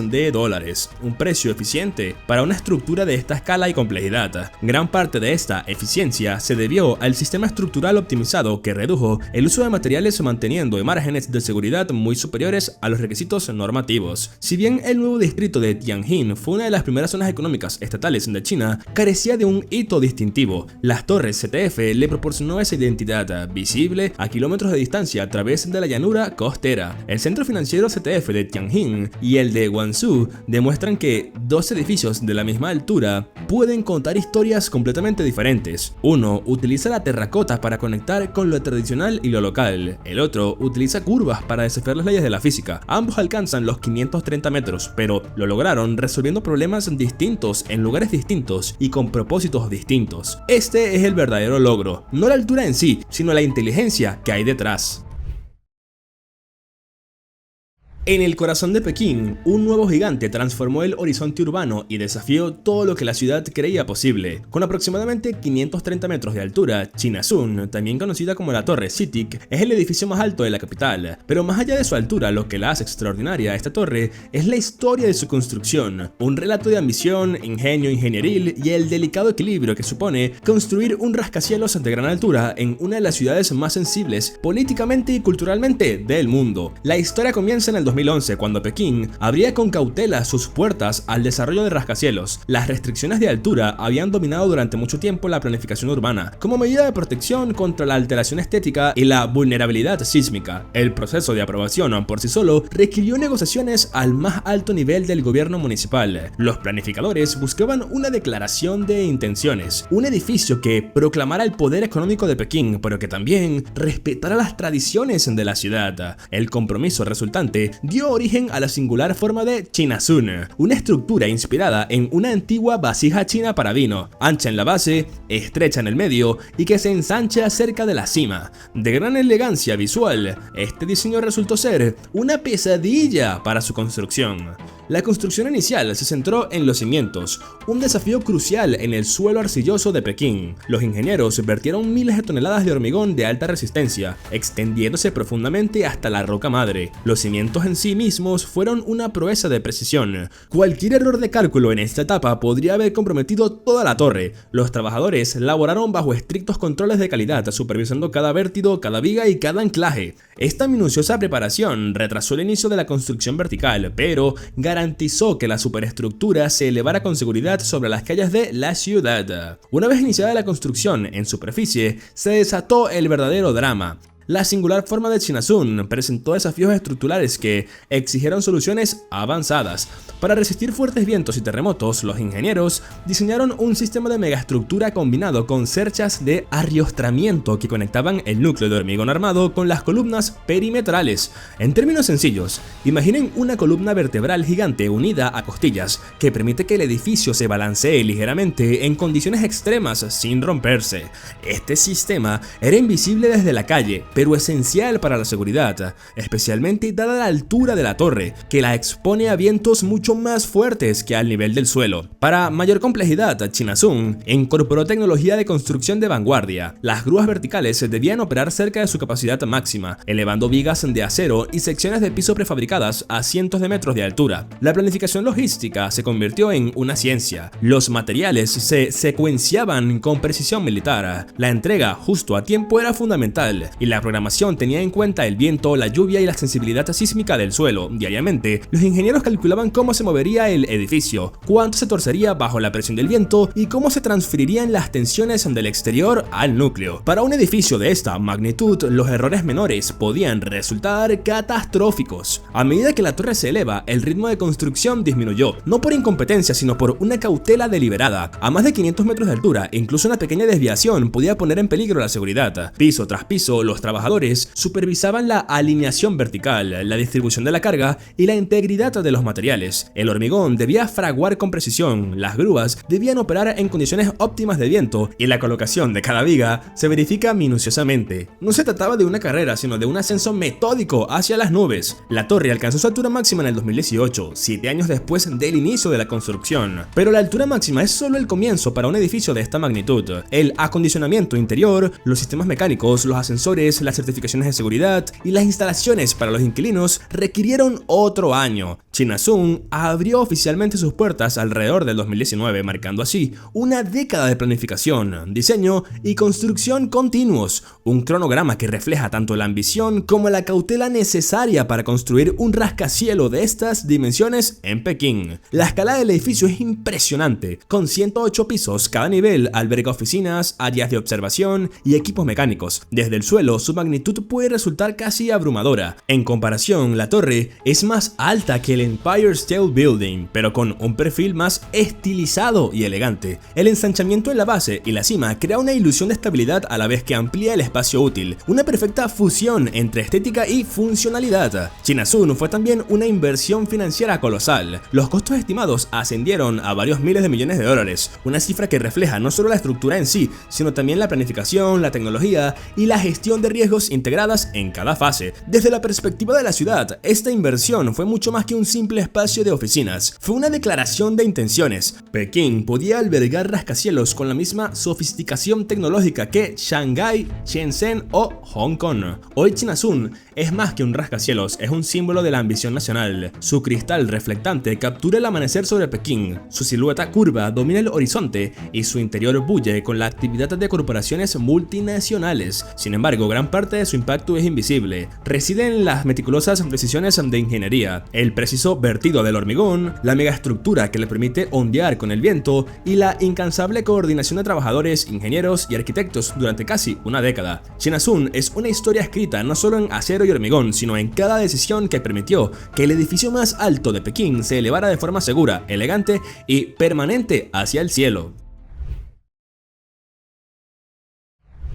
un precio eficiente para una estructura de esta escala y complejidad. Gran parte de esta eficiencia se debió al sistema estructural optimizado que redujo el uso de materiales manteniendo márgenes de seguridad muy superiores a los requisitos normativos. Si bien el nuevo distrito de Tianjin fue una de las primeras zonas económicas estatales de China, carecía de un hito distintivo. Las torres CTF le proporcionó esa identidad visible a kilómetros de distancia a través de la llanura costera. El centro financiero CTF de Tianjin y el de Guangzhou demuestran que dos edificios de la misma altura pueden contar historias completamente diferentes. Uno utiliza la terracota para conectar con lo tradicional y lo local. El otro utiliza curvas para desafiar las leyes de la física. Ambos alcanzan los 530 metros, pero lo lograron resolviendo problemas distintos en lugares distintos y con propósitos distintos. Este es el verdadero logro, no la altura en sí, sino la inteligencia que hay detrás. En el corazón de Pekín, un nuevo gigante transformó el horizonte urbano y desafió todo lo que la ciudad creía posible. Con aproximadamente 530 metros de altura, Chinazun, también conocida como la Torre CITIC, es el edificio más alto de la capital. Pero más allá de su altura, lo que la hace extraordinaria a esta torre es la historia de su construcción, un relato de ambición, ingenio ingenieril y el delicado equilibrio que supone construir un rascacielos de gran altura en una de las ciudades más sensibles políticamente y culturalmente del mundo. La historia comienza en el 2011, cuando Pekín abría con cautela sus puertas al desarrollo de rascacielos. Las restricciones de altura habían dominado durante mucho tiempo la planificación urbana, como medida de protección contra la alteración estética y la vulnerabilidad sísmica. El proceso de aprobación por sí solo requirió negociaciones al más alto nivel del gobierno municipal. Los planificadores buscaban una declaración de intenciones, un edificio que proclamara el poder económico de Pekín, pero que también respetara las tradiciones de la ciudad. El compromiso resultante dio origen a la singular forma de Chinazun, una estructura inspirada en una antigua vasija china para vino, ancha en la base, estrecha en el medio y que se ensancha cerca de la cima. De gran elegancia visual, este diseño resultó ser una pesadilla para su construcción. La construcción inicial se centró en los cimientos, un desafío crucial en el suelo arcilloso de Pekín. Los ingenieros vertieron miles de toneladas de hormigón de alta resistencia, extendiéndose profundamente hasta la roca madre. Los cimientos en sí mismos fueron una proeza de precisión. Cualquier error de cálculo en esta etapa podría haber comprometido toda la torre. Los trabajadores laboraron bajo estrictos controles de calidad, supervisando cada vértido, cada viga y cada anclaje. Esta minuciosa preparación retrasó el inicio de la construcción vertical, pero garantizó que la superestructura se elevara con seguridad sobre las calles de la ciudad. Una vez iniciada la construcción en superficie, se desató el verdadero drama. La singular forma de Chinazun presentó desafíos estructurales que exigieron soluciones avanzadas. Para resistir fuertes vientos y terremotos, los ingenieros diseñaron un sistema de megaestructura combinado con cerchas de arriostramiento que conectaban el núcleo de hormigón armado con las columnas perimetrales. En términos sencillos, imaginen una columna vertebral gigante unida a costillas que permite que el edificio se balancee ligeramente en condiciones extremas sin romperse. Este sistema era invisible desde la calle, pero esencial para la seguridad, especialmente dada la altura de la torre, que la expone a vientos mucho más fuertes que al nivel del suelo. Para mayor complejidad, Chinazun incorporó tecnología de construcción de vanguardia. Las grúas verticales debían operar cerca de su capacidad máxima, elevando vigas de acero y secciones de piso prefabricadas a cientos de metros de altura. La planificación logística se convirtió en una ciencia. Los materiales se secuenciaban con precisión militar. La entrega justo a tiempo era fundamental, y la programación tenía en cuenta el viento, la lluvia y la sensibilidad sísmica del suelo. Diariamente, los ingenieros calculaban cómo se movería el edificio, cuánto se torcería bajo la presión del viento y cómo se transferirían las tensiones del exterior al núcleo. Para un edificio de esta magnitud, los errores menores podían resultar catastróficos. A medida que la torre se eleva, el ritmo de construcción disminuyó, no por incompetencia, sino por una cautela deliberada. A más de 500 metros de altura, incluso una pequeña desviación podía poner en peligro la seguridad. Piso tras piso, los trabajadores supervisaban la alineación vertical, la distribución de la carga y la integridad de los materiales. El hormigón debía fraguar con precisión, las grúas debían operar en condiciones óptimas de viento y la colocación de cada viga se verifica minuciosamente. No se trataba de una carrera, sino de un ascenso metódico hacia las nubes. La torre alcanzó su altura máxima en el 2018, 7 años después del inicio de la construcción. Pero la altura máxima es solo el comienzo para un edificio de esta magnitud. El acondicionamiento interior, los sistemas mecánicos, los ascensores, las certificaciones de seguridad y las instalaciones para los inquilinos requirieron otro año. Chinazun abrió oficialmente sus puertas alrededor del 2019, marcando así una década de planificación, diseño y construcción continuos, un cronograma que refleja tanto la ambición como la cautela necesaria para construir un rascacielos de estas dimensiones en Pekín. La escala del edificio es impresionante, con 108 pisos, cada nivel alberga oficinas, áreas de observación y equipos mecánicos. Desde el suelo, su magnitud puede resultar casi abrumadora. En comparación, la torre es más alta que el Empire State Building, pero con un perfil más estilizado y elegante. El ensanchamiento en la base y la cima crea una ilusión de estabilidad a la vez que amplía el espacio útil, una perfecta fusión entre estética y funcionalidad. Chinazun fue también una inversión financiera colosal. Los costos estimados ascendieron a varios miles de millones de dólares, una cifra que refleja no solo la estructura en sí, sino también la planificación, la tecnología y la gestión de riesgos integradas en cada fase. Desde la perspectiva de la ciudad, esta inversión fue mucho más que un simple espacio de oficinas, fue una declaración de intenciones. Pekín podía albergar rascacielos con la misma sofisticación tecnológica que Shanghái, Shenzhen o Hong Kong. Hoy Chinazun es más que un rascacielos, es un símbolo de la ambición nacional. Su cristal reflectante captura el amanecer sobre Pekín, su silueta curva domina el horizonte y su interior bulle con la actividad de corporaciones multinacionales. Sin embargo, gran parte de su impacto es invisible. Reside en las meticulosas decisiones de ingeniería, el preciso vertido del hormigón, la megaestructura que le permite ondear con el viento y la incansable coordinación de trabajadores, ingenieros y arquitectos durante casi una década. Chinazun es una historia escrita no solo en acero y hormigón, sino en cada decisión que permitió que el edificio más alto de Pekín se elevara de forma segura, elegante y permanente hacia el cielo.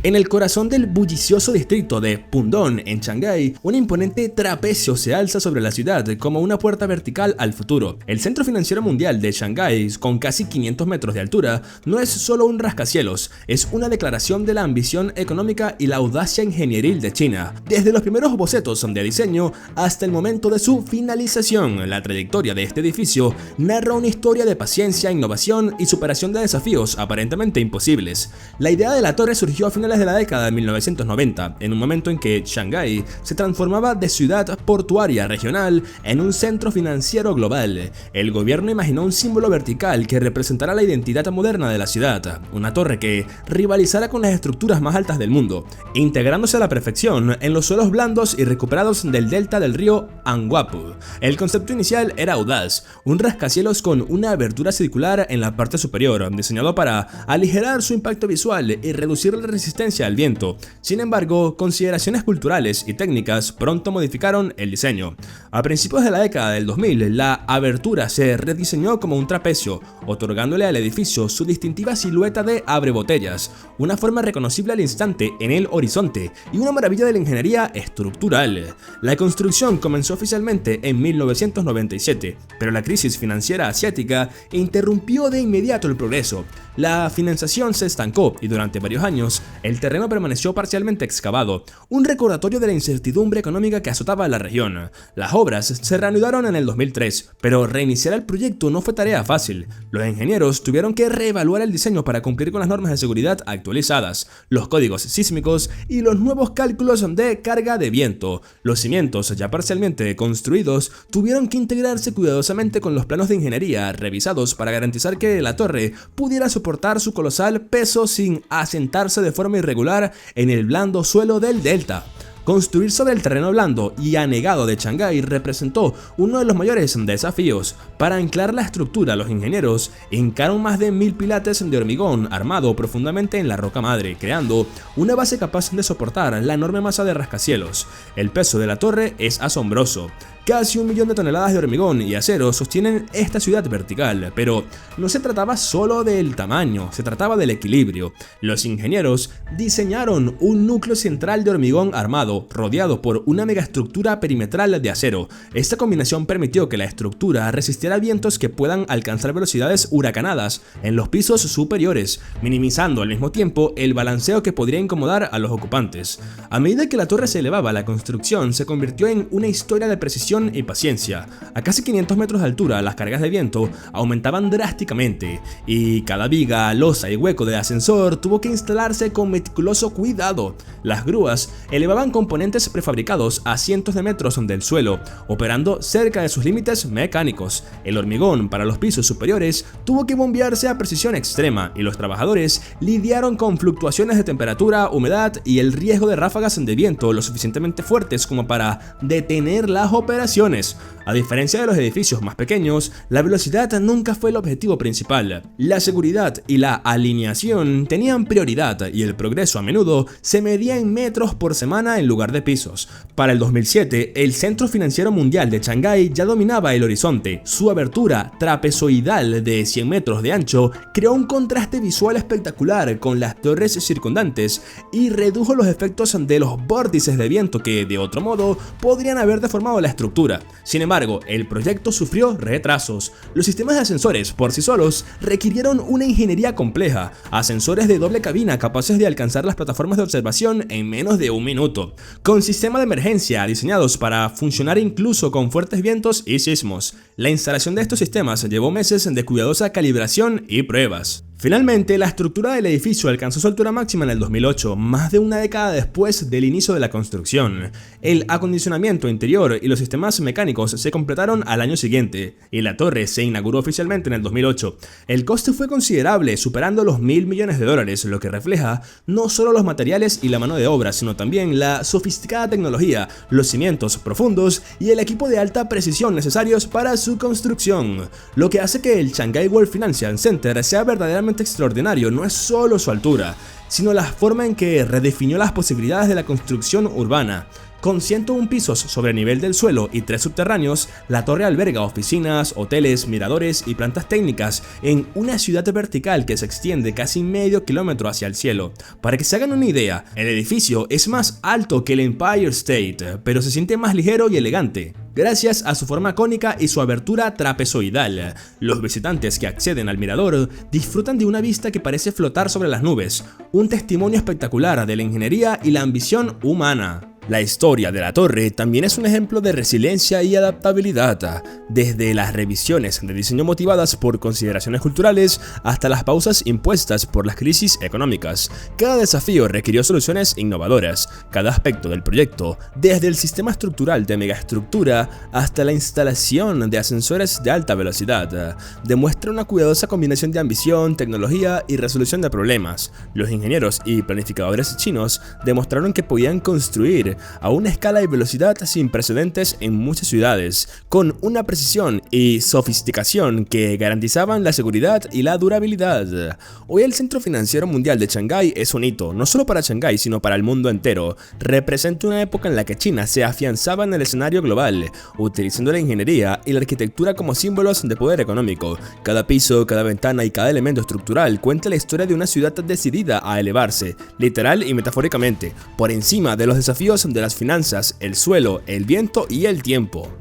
En el corazón del bullicioso distrito de Pudong, en Shanghái, un imponente trapecio se alza sobre la ciudad como una puerta vertical al futuro. El centro financiero mundial de Shanghái, con casi 500 metros de altura, no es solo un rascacielos, es una declaración de la ambición económica y la audacia ingenieril de China. Desde los primeros bocetos de diseño hasta el momento de su finalización, la trayectoria de este edificio narra una historia de paciencia, innovación y superación de desafíos aparentemente imposibles. La idea de la torre surgió a finales de la década de 1990, en un momento en que Shanghái se transformaba de ciudad portuaria regional en un centro financiero global. El gobierno imaginó un símbolo vertical que representara la identidad moderna de la ciudad, una torre que rivalizara con las estructuras más altas del mundo, integrándose a la perfección en los suelos blandos y recuperados del delta del río Anguapu. El concepto inicial era audaz, un rascacielos con una abertura circular en la parte superior, diseñado para aligerar su impacto visual y reducir la resistencia al viento. Sin embargo, consideraciones culturales y técnicas pronto modificaron el diseño. A principios de la década del 2000, la abertura se rediseñó como un trapecio, otorgándole al edificio su distintiva silueta de abrebotellas, una forma reconocible al instante en el horizonte y una maravilla de la ingeniería estructural. La construcción comenzó oficialmente en 1997, pero la crisis financiera asiática interrumpió de inmediato el progreso. La financiación se estancó y durante varios años el terreno permaneció parcialmente excavado, un recordatorio de la incertidumbre económica que azotaba la región. Las obras se reanudaron en el 2003, pero reiniciar el proyecto no fue tarea fácil. Los ingenieros tuvieron que reevaluar el diseño para cumplir con las normas de seguridad actualizadas, los códigos sísmicos y los nuevos cálculos de carga de viento. Los cimientos, ya parcialmente construidos, tuvieron que integrarse cuidadosamente con los planos de ingeniería revisados para garantizar que la torre pudiera soportar su colosal peso sin asentarse de forma irregular en el blando suelo del delta. Construir sobre el terreno blando y anegado de Shanghái representó uno de los mayores desafíos. Para anclar la estructura, los ingenieros hincaron más de 1000 pilates de hormigón armado profundamente en la roca madre, creando una base capaz de soportar la enorme masa de rascacielos. El peso de la torre es asombroso. Casi 1 millón de toneladas de hormigón y acero sostienen esta ciudad vertical, pero no se trataba solo del tamaño, se trataba del equilibrio. Los ingenieros diseñaron un núcleo central de hormigón armado, rodeado por una megaestructura perimetral de acero. Esta combinación permitió que la estructura resistiera vientos que puedan alcanzar velocidades huracanadas en los pisos superiores, minimizando al mismo tiempo el balanceo que podría incomodar a los ocupantes. A medida que la torre se elevaba, la construcción se convirtió en una historia de precisión y paciencia. A casi 500 metros de altura, las cargas de viento aumentaban drásticamente y cada viga, losa y hueco de ascensor tuvo que instalarse con meticuloso cuidado. Las grúas elevaban componentes prefabricados a cientos de metros del suelo, operando cerca de sus límites mecánicos. El hormigón para los pisos superiores tuvo que bombearse a precisión extrema y los trabajadores lidiaron con fluctuaciones de temperatura, humedad y el riesgo de ráfagas de viento lo suficientemente fuertes como para detener las operaciones. Limitaciones. A diferencia de los edificios más pequeños, la velocidad nunca fue el objetivo principal. La seguridad y la alineación tenían prioridad y el progreso a menudo se medía en metros por semana en lugar de pisos. Para el 2007, el Centro Financiero Mundial de Shanghái ya dominaba el horizonte. Su abertura trapezoidal de 100 metros de ancho creó un contraste visual espectacular con las torres circundantes y redujo los efectos de los vórtices de viento que, de otro modo, podrían haber deformado la estructura. Sin embargo, el proyecto sufrió retrasos. Los sistemas de ascensores por sí solos requirieron una ingeniería compleja, ascensores de doble cabina capaces de alcanzar las plataformas de observación en menos de un minuto, con sistema de emergencia diseñados para funcionar incluso con fuertes vientos y sismos. La instalación de estos sistemas llevó meses de cuidadosa calibración y pruebas. Finalmente, la estructura del edificio alcanzó su altura máxima en el 2008, más de una década después del inicio de la construcción. El acondicionamiento interior y los sistemas mecánicos se completaron al año siguiente, y la torre se inauguró oficialmente en el 2008. El coste fue considerable, superando los $1.000 millones, lo que refleja no solo los materiales y la mano de obra, sino también la sofisticada tecnología, los cimientos profundos y el equipo de alta precisión necesarios para su construcción. Lo que hace que el Shanghai World Financial Center sea verdaderamente extraordinario no es solo su altura, sino la forma en que redefinió las posibilidades de la construcción urbana. Con 101 pisos sobre el nivel del suelo y 3 subterráneos, la torre alberga oficinas, hoteles, miradores y plantas técnicas en una ciudad vertical que se extiende casi medio kilómetro hacia el cielo. Para que se hagan una idea, el edificio es más alto que el Empire State, pero se siente más ligero y elegante, gracias a su forma cónica y su abertura trapezoidal. Los visitantes que acceden al mirador disfrutan de una vista que parece flotar sobre las nubes, un testimonio espectacular de la ingeniería y la ambición humana. La historia de la torre también es un ejemplo de resiliencia y adaptabilidad, desde las revisiones de diseño motivadas por consideraciones culturales hasta las pausas impuestas por las crisis económicas. Cada desafío requirió soluciones innovadoras. Cada aspecto del proyecto, desde el sistema estructural de megaestructura hasta la instalación de ascensores de alta velocidad, demuestra una cuidadosa combinación de ambición, tecnología y resolución de problemas. Los ingenieros y planificadores chinos demostraron que podían construir a una escala y velocidad sin precedentes en muchas ciudades, con una precisión y sofisticación que garantizaban la seguridad y la durabilidad. Hoy el Centro Financiero Mundial de Shanghái es un hito, no solo para Shanghái sino para el mundo entero. Representa una época en la que China se afianzaba en el escenario global, utilizando la ingeniería y la arquitectura como símbolos de poder económico. Cada piso, cada ventana y cada elemento estructural cuenta la historia de una ciudad decidida a elevarse, literal y metafóricamente, por encima de los desafíos de las finanzas, el suelo, el viento y el tiempo.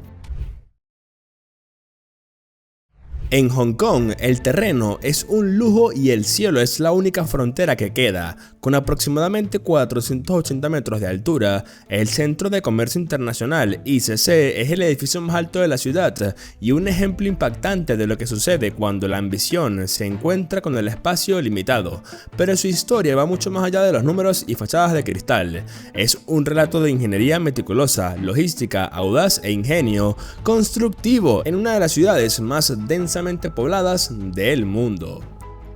En Hong Kong, el terreno es un lujo y el cielo es la única frontera que queda. Con aproximadamente 480 metros de altura, el Centro de Comercio Internacional (ICC) es el edificio más alto de la ciudad y un ejemplo impactante de lo que sucede cuando la ambición se encuentra con el espacio limitado. Pero su historia va mucho más allá de los números y fachadas de cristal. Es un relato de ingeniería meticulosa, logística, audaz e ingenio constructivo en una de las ciudades más densas pobladas del mundo.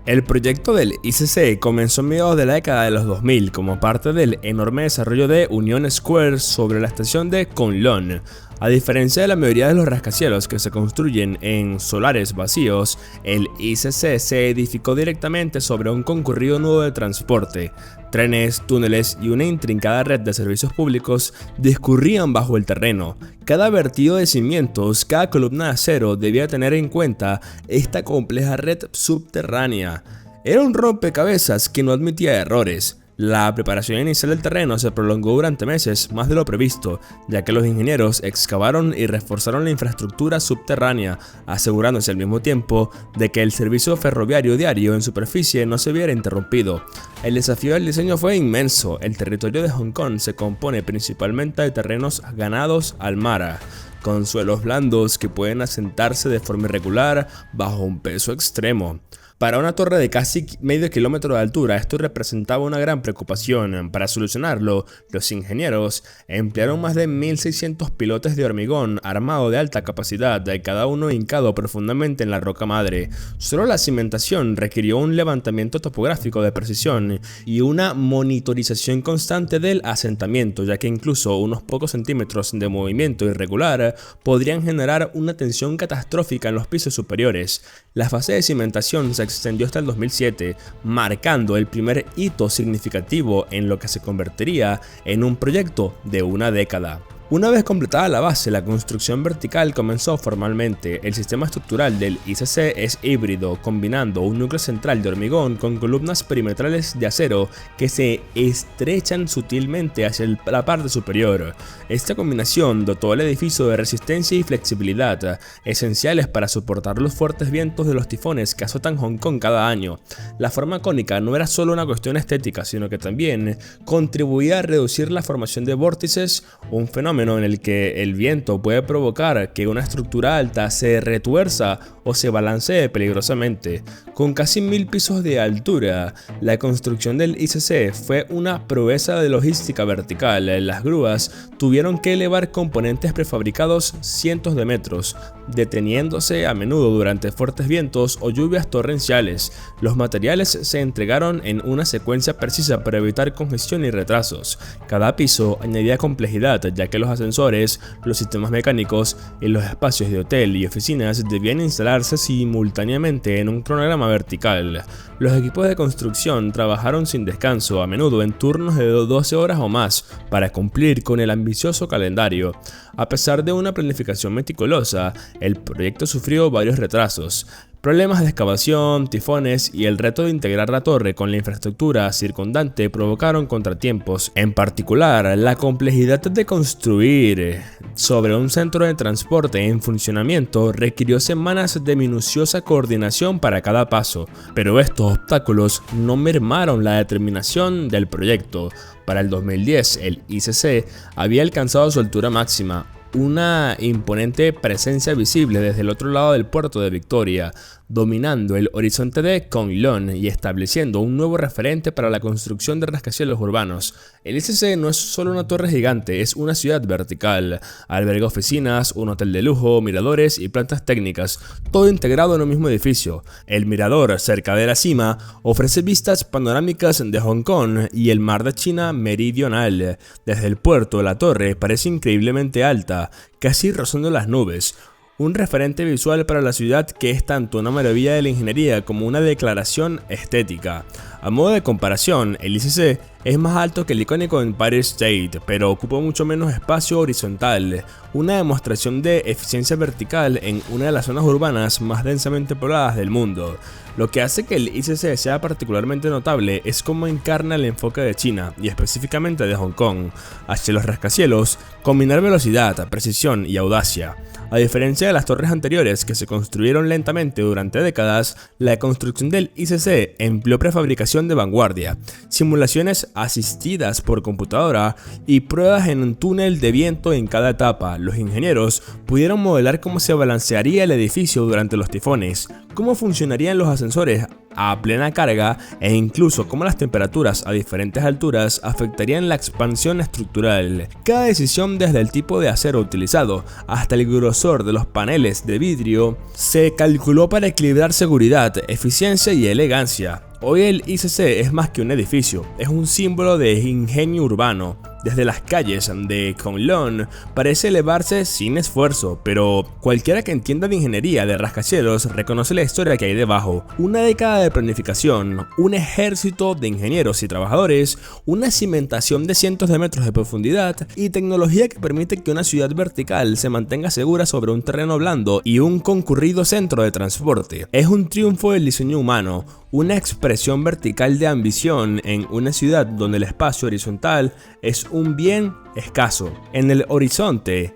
El proyecto del ICC comenzó a mediados de la década de los 2000 como parte del enorme desarrollo de Union Square sobre la estación de Kowloon. A diferencia de la mayoría de los rascacielos que se construyen en solares vacíos, el ICC se edificó directamente sobre un concurrido nudo de transporte. Trenes, túneles y una intrincada red de servicios públicos discurrían bajo el terreno. Cada vertido de cimientos, cada columna de acero debía tener en cuenta esta compleja red subterránea. Era un rompecabezas que no admitía errores. La preparación inicial del terreno se prolongó durante meses, más de lo previsto, ya que los ingenieros excavaron y reforzaron la infraestructura subterránea, asegurándose al mismo tiempo de que el servicio ferroviario diario en superficie no se viera interrumpido. El desafío del diseño fue inmenso. El territorio de Hong Kong se compone principalmente de terrenos ganados al mar, con suelos blandos que pueden asentarse de forma irregular bajo un peso extremo. Para una torre de casi medio kilómetro de altura, esto representaba una gran preocupación. Para solucionarlo, los ingenieros emplearon más de 1600 pilotes de hormigón armado de alta capacidad, cada uno hincado profundamente en la roca madre. Solo la cimentación requirió un levantamiento topográfico de precisión y una monitorización constante del asentamiento, ya que incluso unos pocos centímetros de movimiento irregular podrían generar una tensión catastrófica en los pisos superiores. La fase de cimentación se extendió hasta el 2007, marcando el primer hito significativo en lo que se convertiría en un proyecto de una década. Una vez completada la base, la construcción vertical comenzó formalmente. El sistema estructural del ICC es híbrido, combinando un núcleo central de hormigón con columnas perimetrales de acero que se estrechan sutilmente hacia la parte superior. Esta combinación dotó al edificio de resistencia y flexibilidad, esenciales para soportar los fuertes vientos de los tifones que azotan Hong Kong cada año. La forma cónica no era solo una cuestión estética, sino que también contribuía a reducir la formación de vórtices, un fenómeno en el que el viento puede provocar que una estructura alta se retuerza o se balancee peligrosamente. Con casi 1000 pisos de altura, la construcción del ICC fue una proeza de logística vertical. Las grúas tuvieron que elevar componentes prefabricados cientos de metros, deteniéndose a menudo durante fuertes vientos o lluvias torrenciales. Los materiales se entregaron en una secuencia precisa para evitar congestión y retrasos. Cada piso añadía complejidad, ya que los ascensores, los sistemas mecánicos y los espacios de hotel y oficinas debían instalarse simultáneamente en un cronograma vertical. Los equipos de construcción trabajaron sin descanso, a menudo en turnos de 12 horas o más, para cumplir con el ambicioso calendario. A pesar de una planificación meticulosa, el proyecto sufrió varios retrasos. Problemas de excavación, tifones y el reto de integrar la torre con la infraestructura circundante provocaron contratiempos. En particular, la complejidad de construir sobre un centro de transporte en funcionamiento requirió semanas de minuciosa coordinación para cada paso, pero estos obstáculos no mermaron la determinación del proyecto. Para el 2010, el ICC había alcanzado su altura máxima, una imponente presencia visible desde el otro lado del puerto de Victoria, dominando el horizonte de Kowloon y estableciendo un nuevo referente para la construcción de rascacielos urbanos. El ICC no es solo una torre gigante, es una ciudad vertical. Alberga oficinas, un hotel de lujo, miradores y plantas técnicas, todo integrado en un mismo edificio. El mirador, cerca de la cima, ofrece vistas panorámicas de Hong Kong y el mar de China meridional. Desde el puerto, la torre parece increíblemente alta, casi rozando las nubes. Un referente visual para la ciudad que es tanto una maravilla de la ingeniería como una declaración estética. A modo de comparación, el ICC es más alto que el icónico Empire State, pero ocupa mucho menos espacio horizontal, una demostración de eficiencia vertical en una de las zonas urbanas más densamente pobladas del mundo. Lo que hace que el ICC sea particularmente notable es cómo encarna el enfoque de China, y específicamente de Hong Kong, hacia los rascacielos, combinar velocidad, precisión y audacia. A diferencia de las torres anteriores que se construyeron lentamente durante décadas, la construcción del ICC empleó prefabricación de vanguardia, simulaciones asistidas por computadora y pruebas en un túnel de viento en cada etapa. Los ingenieros pudieron modelar cómo se balancearía el edificio durante los tifones, cómo funcionarían los ascensores a plena carga e incluso cómo las temperaturas a diferentes alturas afectarían la expansión estructural. Cada decisión, desde el tipo de acero utilizado hasta el grosor de los paneles de vidrio, se calculó para equilibrar seguridad, eficiencia y elegancia. Hoy el ICC es más que un edificio, es un símbolo de ingenio urbano. Desde las calles de Kowloon parece elevarse sin esfuerzo, pero cualquiera que entienda de ingeniería de rascacielos reconoce la historia que hay debajo. Una década de planificación, un ejército de ingenieros y trabajadores, una cimentación de cientos de metros de profundidad y tecnología que permite que una ciudad vertical se mantenga segura sobre un terreno blando y un concurrido centro de transporte. Es un triunfo del diseño humano, una expresión vertical de ambición en una ciudad donde el espacio horizontal es un bien escaso. En el horizonte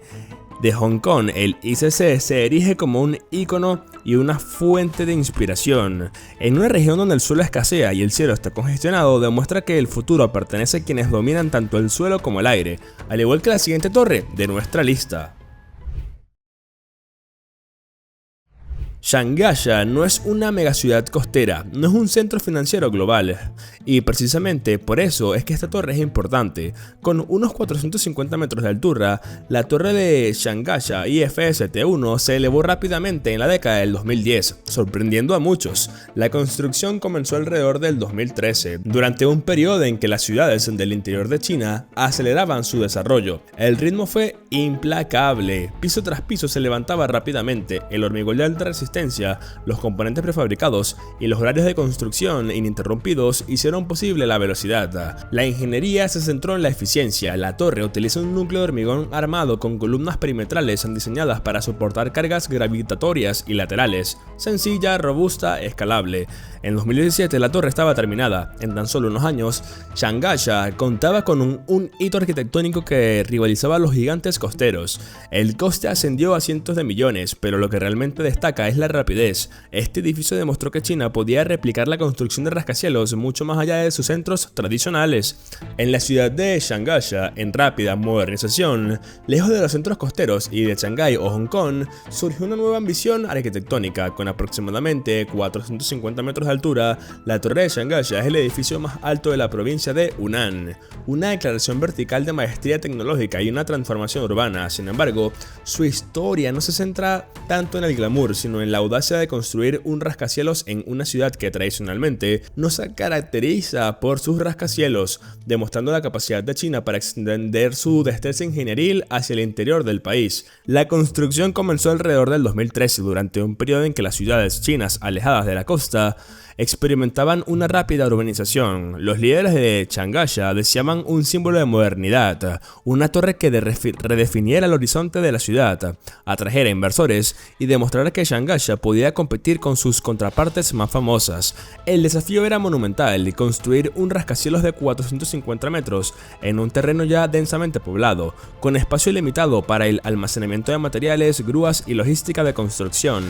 de Hong Kong, el ICC se erige como un ícono y una fuente de inspiración. En una región donde el suelo escasea y el cielo está congestionado, demuestra que el futuro pertenece a quienes dominan tanto el suelo como el aire, al igual que la siguiente torre de nuestra lista. Shanghái no es una megaciudad costera, no es un centro financiero global, y precisamente por eso es que esta torre es importante. Con unos 450 metros de altura, la torre de Shanghái IFST-1 se elevó rápidamente en la década del 2010, sorprendiendo a muchos. La construcción comenzó alrededor del 2013, durante un periodo en que las ciudades del interior de China aceleraban su desarrollo. El ritmo fue implacable, piso tras piso se levantaba rápidamente, el hormigón de alta resistencia, los componentes prefabricados y los horarios de construcción ininterrumpidos hicieron posible la velocidad. La ingeniería se centró en la eficiencia. La torre utiliza un núcleo de hormigón armado con columnas perimetrales diseñadas para soportar cargas gravitatorias y laterales, sencilla, robusta, escalable. En 2017 la torre estaba terminada. En tan solo unos años, Shanghái contaba con un hito arquitectónico que rivalizaba a los gigantes costeros. El coste ascendió a cientos de millones, pero lo que realmente destaca es la rapidez. Este edificio demostró que China podía replicar la construcción de rascacielos mucho más allá de sus centros tradicionales. En la ciudad de Shanghái, en rápida modernización, lejos de los centros costeros y de Shanghái o Hong Kong, surgió una nueva ambición arquitectónica. Con aproximadamente 450 metros de altura, la Torre de Shanghái es el edificio más alto de la provincia de Hunan. Una declaración vertical de maestría tecnológica y una transformación urbana. Sin embargo, su historia no se centra tanto en el glamour, sino en la audacia de construir un rascacielos en una ciudad que tradicionalmente no se caracteriza por sus rascacielos, demostrando la capacidad de China para extender su destreza ingenieril hacia el interior del país. La construcción comenzó alrededor del 2013, durante un periodo en que las ciudades chinas alejadas de la costa experimentaban una rápida urbanización. Los líderes de Shanghái deseaban un símbolo de modernidad, una torre que redefiniera el horizonte de la ciudad, atrajera inversores y demostrara que Shanghái podía competir con sus contrapartes más famosas. El desafío era monumental: construir un rascacielos de 450 metros en un terreno ya densamente poblado, con espacio limitado para el almacenamiento de materiales, grúas y logística de construcción.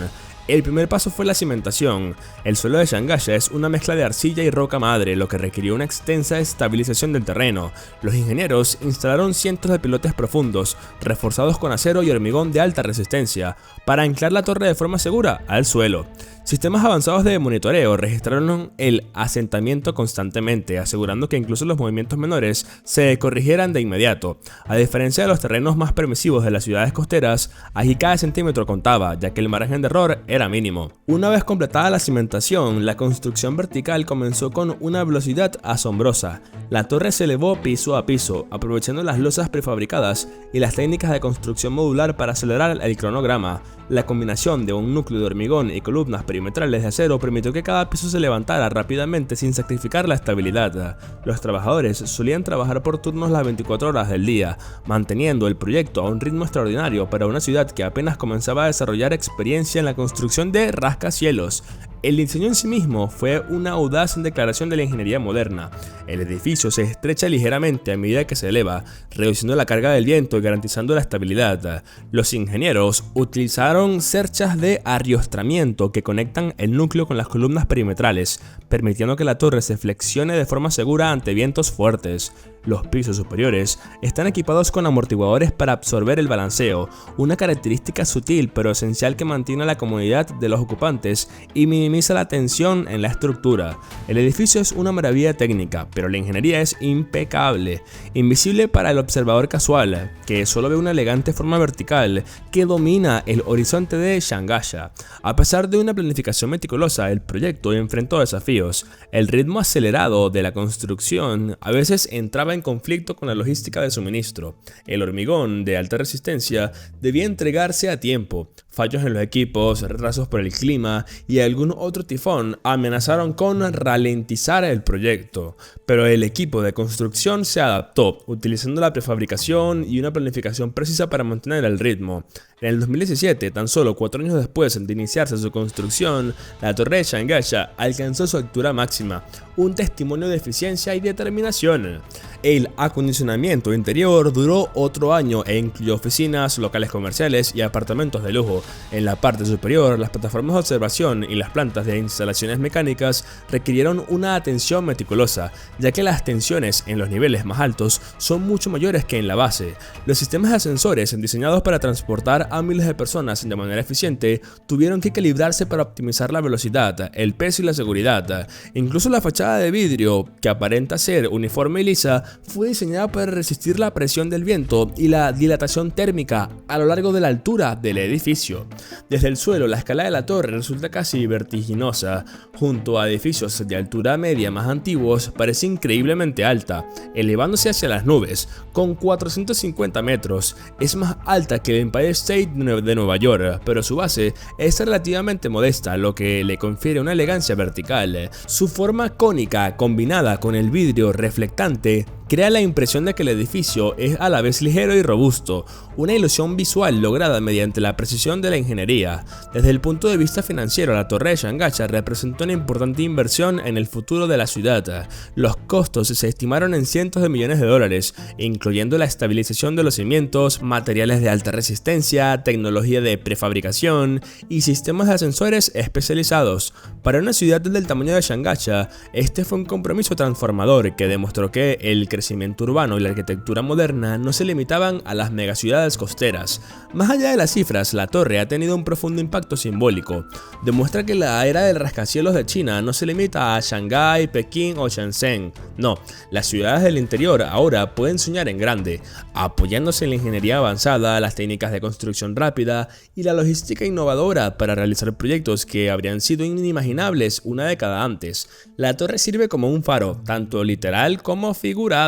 El primer paso fue la cimentación. El suelo de Shanghái es una mezcla de arcilla y roca madre, lo que requirió una extensa estabilización del terreno. Los ingenieros instalaron cientos de pilotes profundos, reforzados con acero y hormigón de alta resistencia, para anclar la torre de forma segura al suelo. Sistemas avanzados de monitoreo registraron el asentamiento constantemente, asegurando que incluso los movimientos menores se corrigieran de inmediato. A diferencia de los terrenos más permisivos de las ciudades costeras, aquí cada centímetro contaba, ya que el margen de error era mínimo. Una vez completada la cimentación, la construcción vertical comenzó con una velocidad asombrosa. La torre se elevó piso a piso, aprovechando las losas prefabricadas y las técnicas de construcción modular para acelerar el cronograma. La combinación de un núcleo de hormigón y columnas perimetrales de acero permitió que cada piso se levantara rápidamente sin sacrificar la estabilidad. Los trabajadores solían trabajar por turnos las 24 horas del día, manteniendo el proyecto a un ritmo extraordinario para una ciudad que apenas comenzaba a desarrollar experiencia en la construcción de rascacielos. El diseño en sí mismo fue una audaz declaración de la ingeniería moderna. El edificio se estrecha ligeramente a medida que se eleva, reduciendo la carga del viento y garantizando la estabilidad. Los ingenieros utilizaron cerchas de arriostramiento que conectan el núcleo con las columnas perimetrales, permitiendo que la torre se flexione de forma segura ante vientos fuertes. Los pisos superiores están equipados con amortiguadores para absorber el balanceo, una característica sutil pero esencial que mantiene la comodidad de los ocupantes y minimiza la tensión en la estructura. El edificio es una maravilla técnica, pero la ingeniería es impecable, invisible para el observador casual, que solo ve una elegante forma vertical que domina el horizonte de Shanghái. A pesar de una planificación meticulosa, el proyecto enfrentó desafíos. El ritmo acelerado de la construcción a veces entraba en conflicto con la logística de suministro. El hormigón de alta resistencia debía entregarse a tiempo. Fallos en los equipos, retrasos por el clima y algún otro tifón amenazaron con ralentizar el proyecto. Pero el equipo de construcción se adaptó, utilizando la prefabricación y una planificación precisa para mantener el ritmo. En el 2017, tan solo 4 años después de iniciarse su construcción, la torre de Shanghái alcanzó su altura máxima, un testimonio de eficiencia y determinación. El acondicionamiento interior duró otro año e incluyó oficinas, locales comerciales y apartamentos de lujo. En la parte superior, las plataformas de observación y las plantas de instalaciones mecánicas requirieron una atención meticulosa, ya que las tensiones en los niveles más altos son mucho mayores que en la base. Los sistemas de ascensores diseñados para transportar transportar a miles de personas de manera eficiente, tuvieron que calibrarse para optimizar la velocidad, el peso y la seguridad. Incluso la fachada de vidrio, que aparenta ser uniforme y lisa, fue diseñada para resistir la presión del viento y la dilatación térmica a lo largo de la altura del edificio. Desde el suelo, la escala de la torre resulta casi vertiginosa. Junto a edificios de altura media más antiguos, parece increíblemente alta, elevándose hacia las nubes. Con 450 metros, es más alta que el Empire State de Nueva York, pero su base es relativamente modesta, lo que le confiere una elegancia vertical. Su forma cónica, combinada con el vidrio reflectante, crea la impresión de que el edificio es a la vez ligero y robusto, una ilusión visual lograda mediante la precisión de la ingeniería. Desde el punto de vista financiero, la torre de Shangasha representó una importante inversión en el futuro de la ciudad. Los costos se estimaron en cientos de millones de dólares, incluyendo la estabilización de los cimientos, materiales de alta resistencia, tecnología de prefabricación y sistemas de ascensores especializados. Para una ciudad del tamaño de Shangasha, este fue un compromiso transformador que demostró que el crecimiento urbano y la arquitectura moderna no se limitaban a las megaciudades costeras. Más allá de las cifras, la torre ha tenido un profundo impacto simbólico. Demuestra que la era del rascacielos de China no se limita a Shanghái, Pekín o Shenzhen. No, las ciudades del interior ahora pueden soñar en grande, apoyándose en la ingeniería avanzada, las técnicas de construcción rápida y la logística innovadora para realizar proyectos que habrían sido inimaginables una década antes. La torre sirve como un faro, tanto literal como figurado,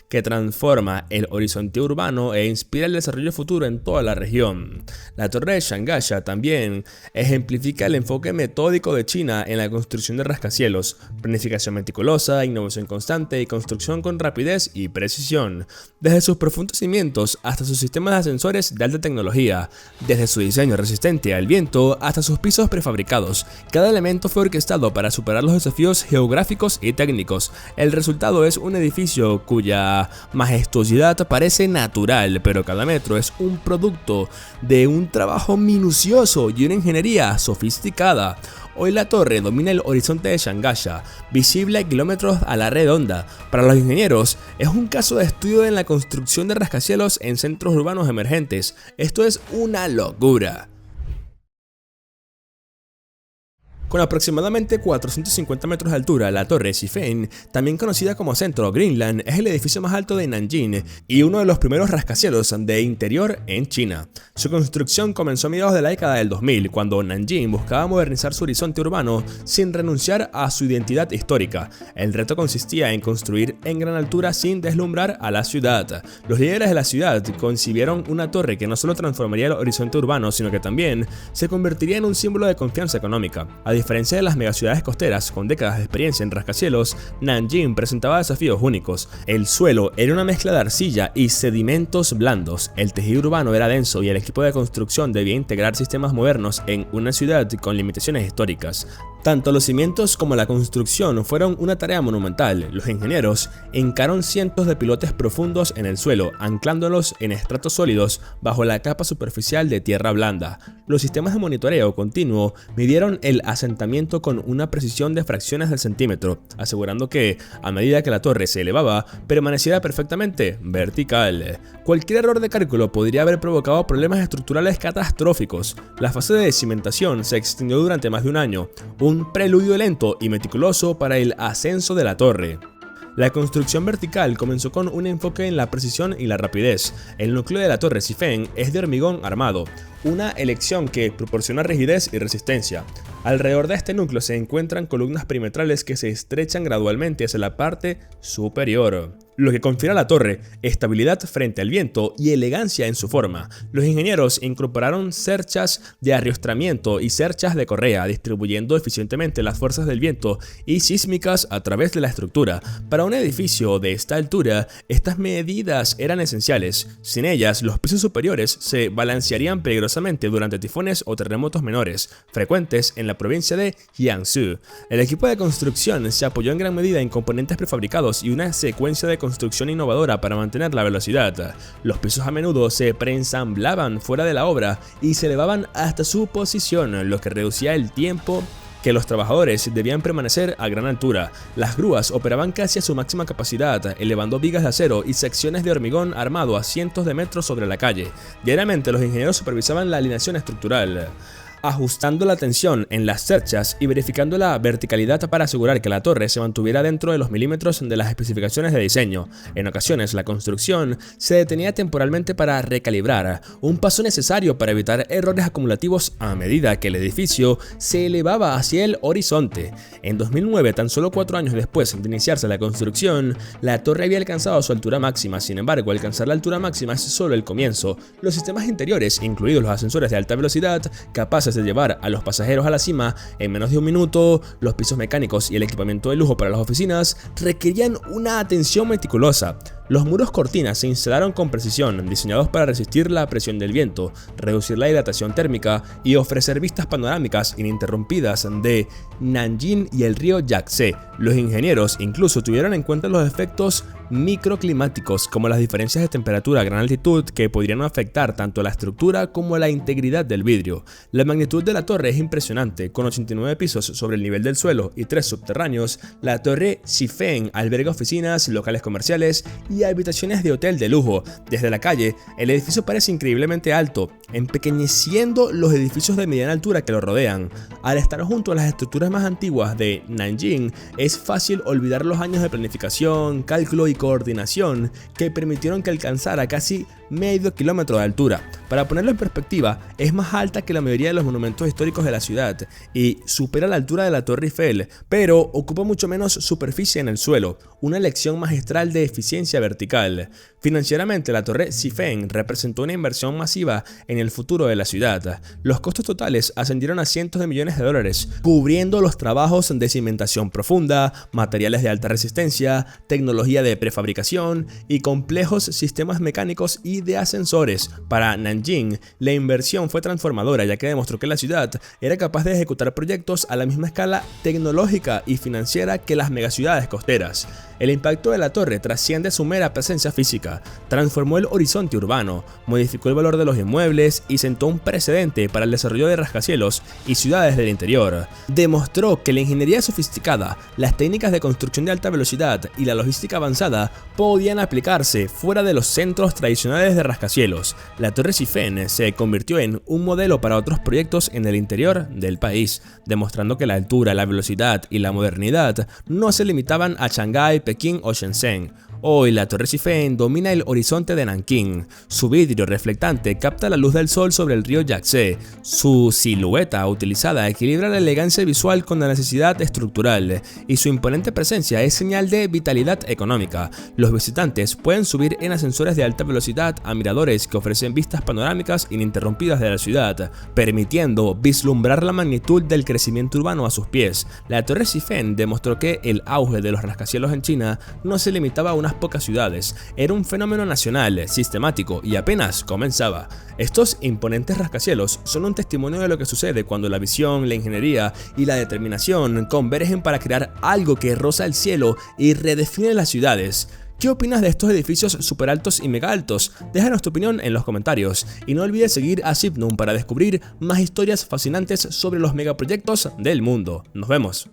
que transforma el horizonte urbano e inspira el desarrollo futuro en toda la región. La torre de Shangasha también ejemplifica el enfoque metódico de China en la construcción de rascacielos: planificación meticulosa, innovación constante y construcción con rapidez y precisión. Desde sus profundos cimientos hasta sus sistemas de ascensores de alta tecnología, desde su diseño resistente al viento hasta sus pisos prefabricados, cada elemento fue orquestado para superar los desafíos geográficos y técnicos. El resultado es un edificio cuya majestuosidad parece natural, pero cada metro es un producto de un trabajo minucioso y una ingeniería sofisticada. Hoy la torre domina el horizonte de Shangasha, visible a kilómetros a la redonda. Para los ingenieros, es un caso de estudio en la construcción de rascacielos en centros urbanos emergentes. Esto es una locura. Con aproximadamente 450 metros de altura, la Torre Xifeng, también conocida como Centro Greenland, es el edificio más alto de Nanjing y uno de los primeros rascacielos de interior en China. Su construcción comenzó a mediados de la década del 2000, cuando Nanjing buscaba modernizar su horizonte urbano sin renunciar a su identidad histórica. El reto consistía en construir en gran altura sin deslumbrar a la ciudad. Los líderes de la ciudad concibieron una torre que no solo transformaría el horizonte urbano, sino que también se convertiría en un símbolo de confianza económica. A diferencia de las megaciudades costeras con décadas de experiencia en rascacielos, Nanjing presentaba desafíos únicos. El suelo era una mezcla de arcilla y sedimentos blandos, el tejido urbano era denso y el equipo de construcción debía integrar sistemas modernos en una ciudad con limitaciones históricas. Tanto los cimientos como la construcción fueron una tarea monumental. Los ingenieros hincaron cientos de pilotes profundos en el suelo, anclándolos en estratos sólidos bajo la capa superficial de tierra blanda. Los sistemas de monitoreo continuo midieron el asentamiento con una precisión de fracciones del centímetro, asegurando que, a medida que la torre se elevaba, permaneciera perfectamente vertical. Cualquier error de cálculo podría haber provocado problemas estructurales catastróficos. La fase de cimentación se extendió durante más de un año, un preludio lento y meticuloso para el ascenso de la torre. La construcción vertical comenzó con un enfoque en la precisión y la rapidez. El núcleo de la Torre Xifeng es de hormigón armado, una elección que proporciona rigidez y resistencia. Alrededor de este núcleo se encuentran columnas perimetrales que se estrechan gradualmente hacia la parte superior, lo que confiere a la torre estabilidad frente al viento y elegancia en su forma. Los ingenieros incorporaron cerchas de arriostramiento y cerchas de correa, distribuyendo eficientemente las fuerzas del viento y sísmicas a través de la estructura. Para un edificio de esta altura, estas medidas eran esenciales. Sin ellas, los pisos superiores se balancearían peligrosamente durante tifones o terremotos menores, frecuentes en la provincia de Jiangsu. El equipo de construcción se apoyó en gran medida en componentes prefabricados y una secuencia de construcción innovadora para mantener la velocidad. Los pisos a menudo se preensamblaban fuera de la obra y se elevaban hasta su posición, lo que reducía el tiempo que los trabajadores debían permanecer a gran altura. Las grúas operaban casi a su máxima capacidad, elevando vigas de acero y secciones de hormigón armado a cientos de metros sobre la calle. Diariamente los ingenieros supervisaban la alineación estructural, ajustando la tensión en las cerchas y verificando la verticalidad para asegurar que la torre se mantuviera dentro de los milímetros de las especificaciones de diseño. En ocasiones, la construcción se detenía temporalmente para recalibrar, un paso necesario para evitar errores acumulativos a medida que el edificio se elevaba hacia el horizonte. En 2009, tan solo 4 años después de iniciarse la construcción, la torre había alcanzado su altura máxima. Sin embargo, alcanzar la altura máxima es solo el comienzo. Los sistemas interiores, incluidos los ascensores de alta velocidad, capaces de llevar a los pasajeros a la cima en menos de un minuto, los pisos mecánicos y el equipamiento de lujo para las oficinas, requerían una atención meticulosa. Los muros cortinas se instalaron con precisión, diseñados para resistir la presión del viento, reducir la hidratación térmica y ofrecer vistas panorámicas ininterrumpidas de Nanjing y el río Yangtze. Los ingenieros incluso tuvieron en cuenta los efectos microclimáticos, como las diferencias de temperatura a gran altitud que podrían afectar tanto la estructura como la integridad del vidrio. La magnitud de la torre es impresionante. Con 89 pisos sobre el nivel del suelo y 3 subterráneos, la torre Xifeng alberga oficinas, locales comerciales y habitaciones de hotel de lujo. Desde la calle, el edificio parece increíblemente alto, empequeñeciendo los edificios de mediana altura que lo rodean. Al estar junto a las estructuras más antiguas de Nanjing, es fácil olvidar los años de planificación, cálculo y coordinación que permitieron que alcanzara casi medio kilómetro de altura. Para ponerlo en perspectiva, es más alta que la mayoría de los monumentos históricos de la ciudad y supera la altura de la Torre Eiffel, pero ocupa mucho menos superficie en el suelo, una lección magistral de eficiencia vertical. Financieramente, la Torre Xifeng representó una inversión masiva en el futuro de la ciudad. Los costos totales ascendieron a cientos de millones de dólares, cubriendo los trabajos de cimentación profunda, materiales de alta resistencia, tecnología de prefabricación y complejos sistemas mecánicos y de ascensores. Para Nanjing, la inversión fue transformadora, ya que demostró que la ciudad era capaz de ejecutar proyectos a la misma escala tecnológica y financiera que las megaciudades costeras. El impacto de la torre trasciende su mera presencia física, transformó el horizonte urbano, modificó el valor de los inmuebles y sentó un precedente para el desarrollo de rascacielos y ciudades del interior. Demostró que la ingeniería sofisticada, las técnicas de construcción de alta velocidad y la logística avanzada podían aplicarse fuera de los centros tradicionales de rascacielos. La Torre Xifeng se convirtió en un modelo para otros proyectos en el interior del país, demostrando que la altura, la velocidad y la modernidad no se limitaban a Shanghái, Pekín o Shenzhen. Hoy la Torre Xifeng domina el horizonte de Nankín. Su vidrio reflectante capta la luz del sol sobre el río Yangtze. Su silueta utilizada equilibra la elegancia visual con la necesidad estructural, y su imponente presencia es señal de vitalidad económica. Los visitantes pueden subir en ascensores de alta velocidad a miradores que ofrecen vistas panorámicas ininterrumpidas de la ciudad, permitiendo vislumbrar la magnitud del crecimiento urbano a sus pies. La Torre Xifeng demostró que el auge de los rascacielos en China no se limitaba a una pocas ciudades, era un fenómeno nacional, sistemático y apenas comenzaba. Estos imponentes rascacielos son un testimonio de lo que sucede cuando la visión, la ingeniería y la determinación convergen para crear algo que roza el cielo y redefine las ciudades. ¿Qué opinas de estos edificios super altos y mega altos? Déjanos tu opinión en los comentarios y no olvides seguir a Sipnum para descubrir más historias fascinantes sobre los megaproyectos del mundo. Nos vemos.